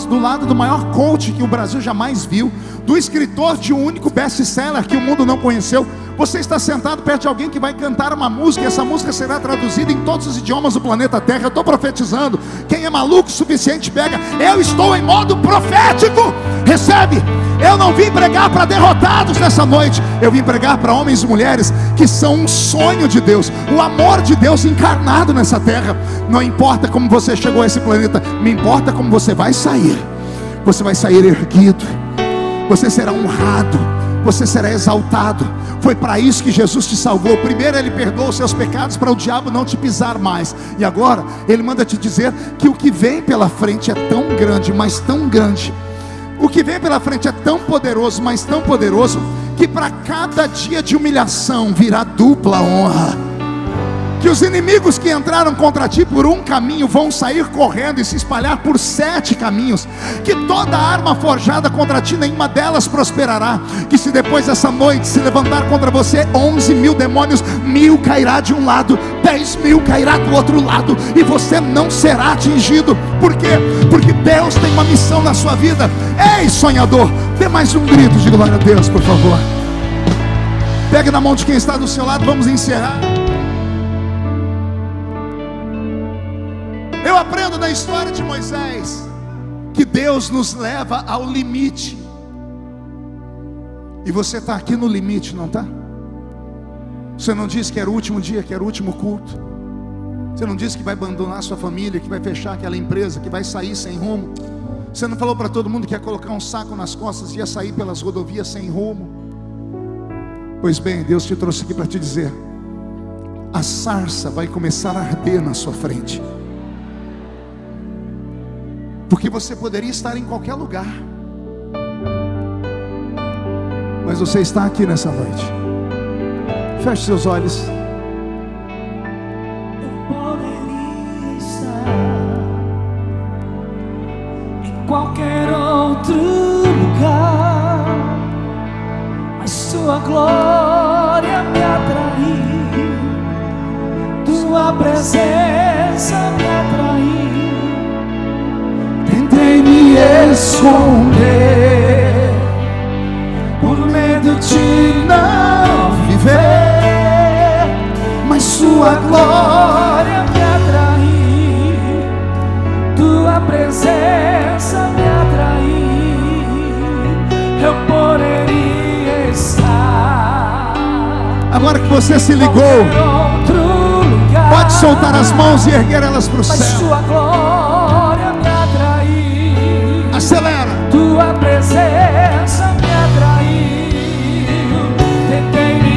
do lado do maior coach que o Brasil jamais viu, do escritor de um único best-seller que o mundo não conheceu. Você está sentado perto de alguém que vai cantar uma música, e essa música será traduzida em todos os idiomas do planeta Terra. Eu estou profetizando. Quem é maluco o suficiente pega. Eu estou em modo profético. Recebe. Eu não vim pregar para derrotados nessa noite. Eu vim pregar para homens e mulheres que são um sonho de Deus, o amor de Deus encarnado nessa terra. Não importa como você chegou a esse planeta, me importa como você vai sair. Você vai sair erguido, você será honrado, você será exaltado. Foi para isso que Jesus te salvou. Primeiro Ele perdoou os seus pecados para o diabo não te pisar mais, e agora Ele manda te dizer que o que vem pela frente é tão grande, mas tão grande. O que vem pela frente é tão poderoso, mas tão poderoso, que para cada dia de humilhação virá dupla honra. Que os inimigos que entraram contra ti por um caminho vão sair correndo e se espalhar por 7 caminhos. Que toda arma forjada contra ti, nenhuma delas prosperará. Que se depois dessa noite se levantar contra você 11.000 demônios, 1.000 cairá de um lado, 10.000 cairá do outro lado, e você não será atingido. Por quê? Porque Deus tem uma missão na sua vida. Ei, sonhador, dê mais um grito de glória a Deus, por favor. Pegue na mão de quem está do seu lado. Vamos encerrar. Eu aprendo na história de Moisés que Deus nos leva ao limite. E você está aqui no limite, não está? Você não disse que era o último dia, que era o último culto. Você não disse que vai abandonar sua família, que vai fechar aquela empresa, que vai sair sem rumo. Você não falou para todo mundo que ia colocar um saco nas costas e ia sair pelas rodovias sem rumo. Pois bem, Deus te trouxe aqui para te dizer: a sarça vai começar a arder na sua frente. Porque você poderia estar em qualquer lugar, mas você está aqui nessa noite. Feche seus olhos. Eu poderia estar em qualquer outro lugar, mas sua glória me atraiu, tua presença me atraiu. Tentei me esconder por medo de não viver, mas sua glória me atraiu, tua presença me atraiu. Eu poderia estar. Agora que você se ligou, pode soltar as mãos e erguer elas para o céu. Mas sua glória me atraiu. Acelera. Tua presença me atraiu. Tentei me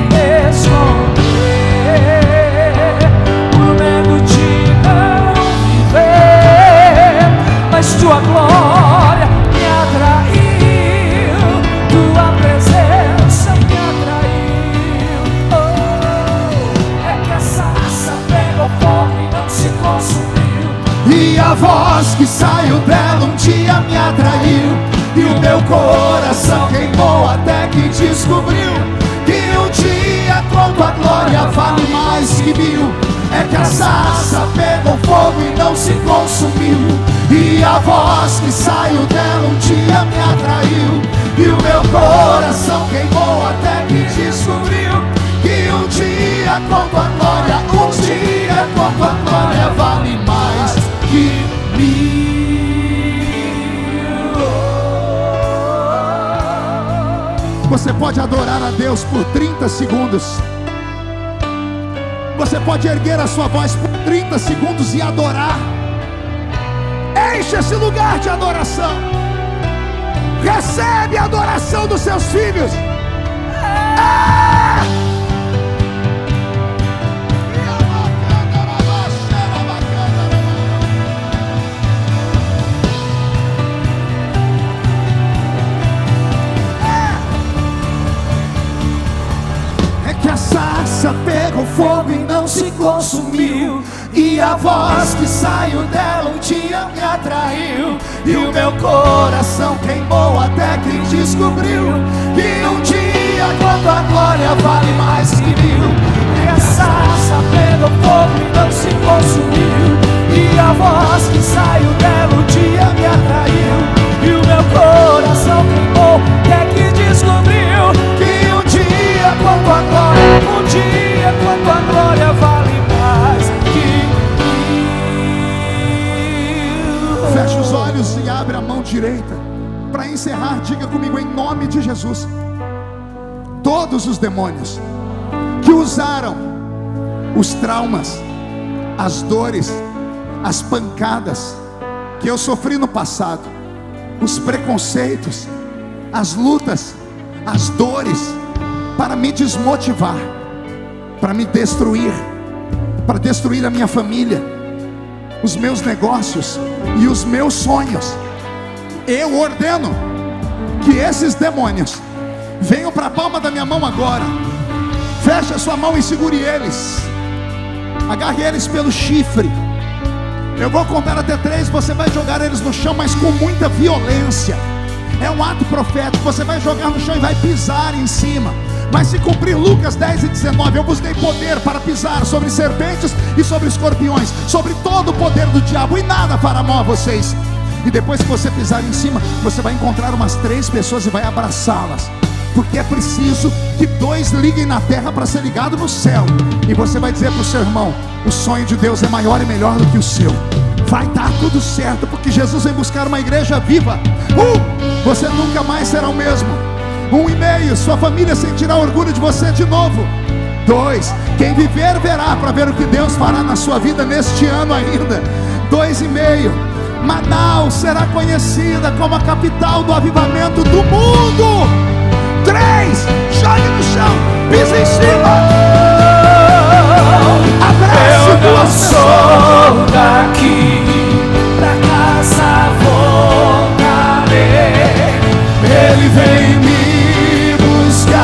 esconder por medo de não viver, mas tua glória me atraiu. Tua presença me atraiu. Oh, é que a sarça pegou fogo e não se consumiu, E a voz que saiu dela um dia me atraiu, e o meu coração queimou até que descobriu que um dia com tua glória vale mais que mil. É que a sarça pegou fogo e não se consumiu, e a voz que saiu dela um dia me atraiu, e o meu coração queimou até que descobriu que um dia com tua glória, um dia com tua glória vale mais que mil. Você pode adorar a Deus por 30 segundos. Você pode erguer a sua voz por 30 segundos e adorar. Enche esse lugar de adoração. Recebe a adoração dos seus filhos. A sarça pegou fogo e não se consumiu, e a voz que saiu dela um dia me atraiu, e o meu coração queimou até que descobriu que um dia com tua glória vale mais que mil. E a sarça pegou fogo e não se consumiu, e a voz que saiu dela um dia me atraiu, e o meu coração queimou até que descobriu que um dia com tua glória, um dia com tua glória vale mais que mil. Feche os olhos e abre a mão direita. Para encerrar, diga comigo em nome de Jesus: todos os demônios que usaram os traumas, as dores, as pancadas que eu sofri no passado, os preconceitos, as lutas, as dores, para me desmotivar, para me destruir, para destruir a minha família, os meus negócios e os meus sonhos, eu ordeno que esses demônios venham para a palma da minha mão agora. Feche a sua mão e segure eles. Agarre eles pelo chifre. Eu vou contar até 3, você vai jogar eles no chão, mas com muita violência. É um ato profético. Você vai jogar no chão e vai pisar em cima. Vai se cumprir Lucas 10:19. Eu vos dei poder para pisar sobre serpentes e sobre escorpiões, sobre todo o poder do diabo, e nada fará mal a vocês. E depois que você pisar em cima, você vai encontrar umas 3 pessoas e vai abraçá-las, porque é preciso que 2 liguem na terra para ser ligado no céu. E você vai dizer para o seu irmão: o sonho de Deus é maior e melhor do que o seu. Vai dar tudo certo, porque Jesus vem buscar uma igreja viva. Você nunca mais será o mesmo. 1,5, sua família sentirá orgulho de você de novo. 2, quem viver verá, para ver o que Deus fará na sua vida neste ano ainda. 2,5, Manaus será conhecida como a capital do avivamento do mundo. 3, jogue no chão, pisa em cima, abrace Eu duas não pessoas. sou daqui, pra casa voltarei. Ele vem me buscar.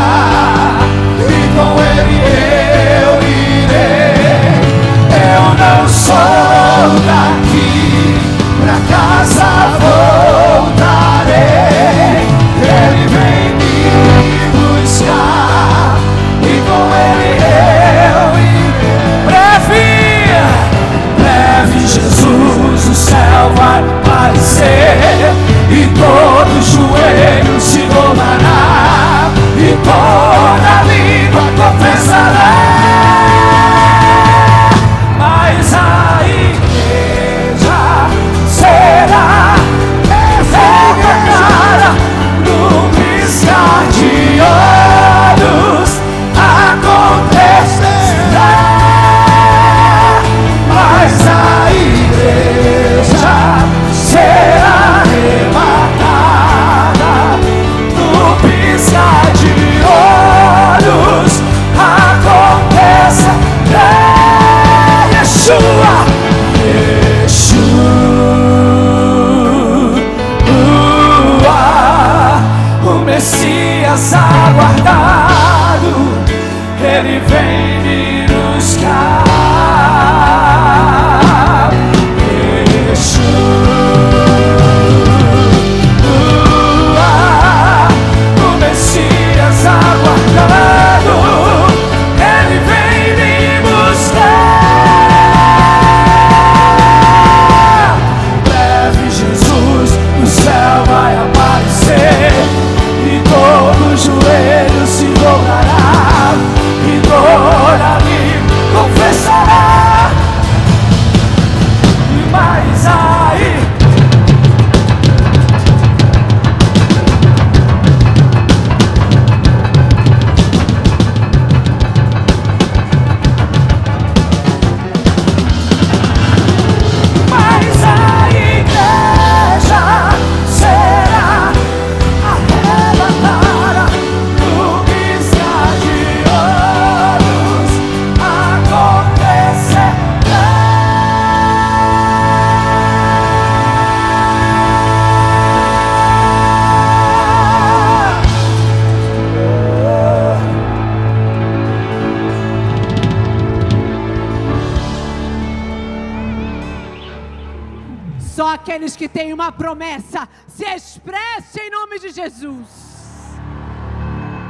Só aqueles que têm uma promessa se expresse em nome de Jesus.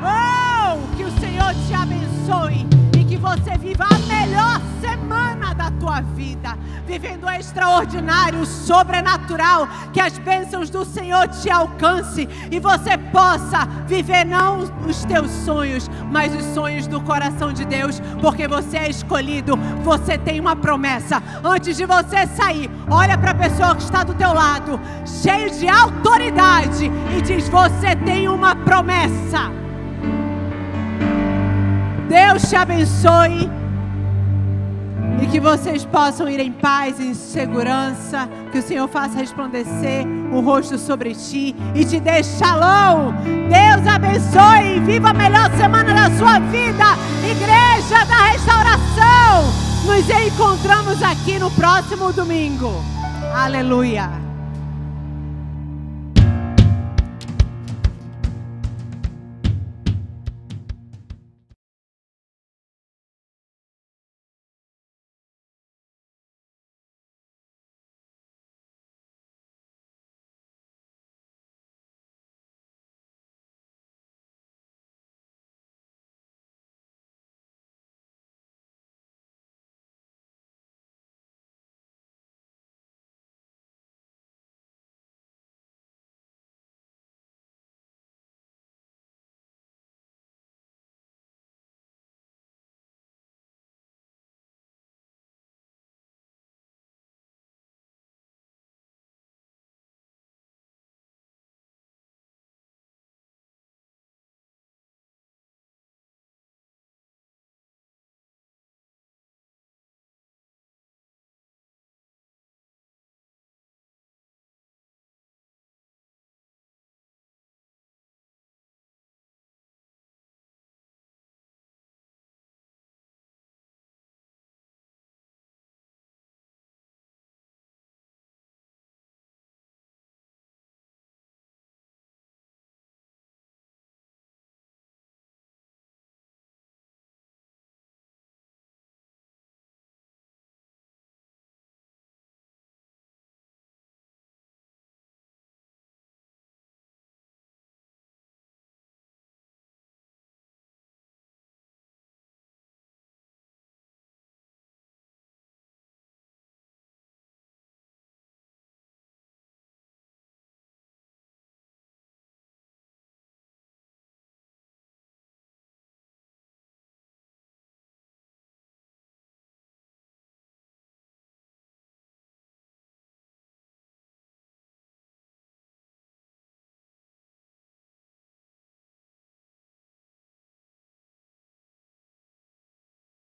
Oh, que o Senhor te abençoe e que você viva a melhor semana da tua vida, vivendo o extraordinário, o sobrenatural, que as bênçãos do Senhor te alcance e você possa viver não os teus sonhos, mas os sonhos do coração de Deus, porque você é escolhido, você tem uma promessa. Antes de você sair, olha para a pessoa que está do teu lado, cheio de autoridade, e diz: você tem uma promessa. Deus te abençoe e que vocês possam ir em paz, em segurança, que o Senhor faça resplandecer o rosto sobre ti e te dê shalom. Deus abençoe e viva a melhor semana da sua vida, Igreja da Restauração. Nos encontramos aqui no próximo domingo. Aleluia.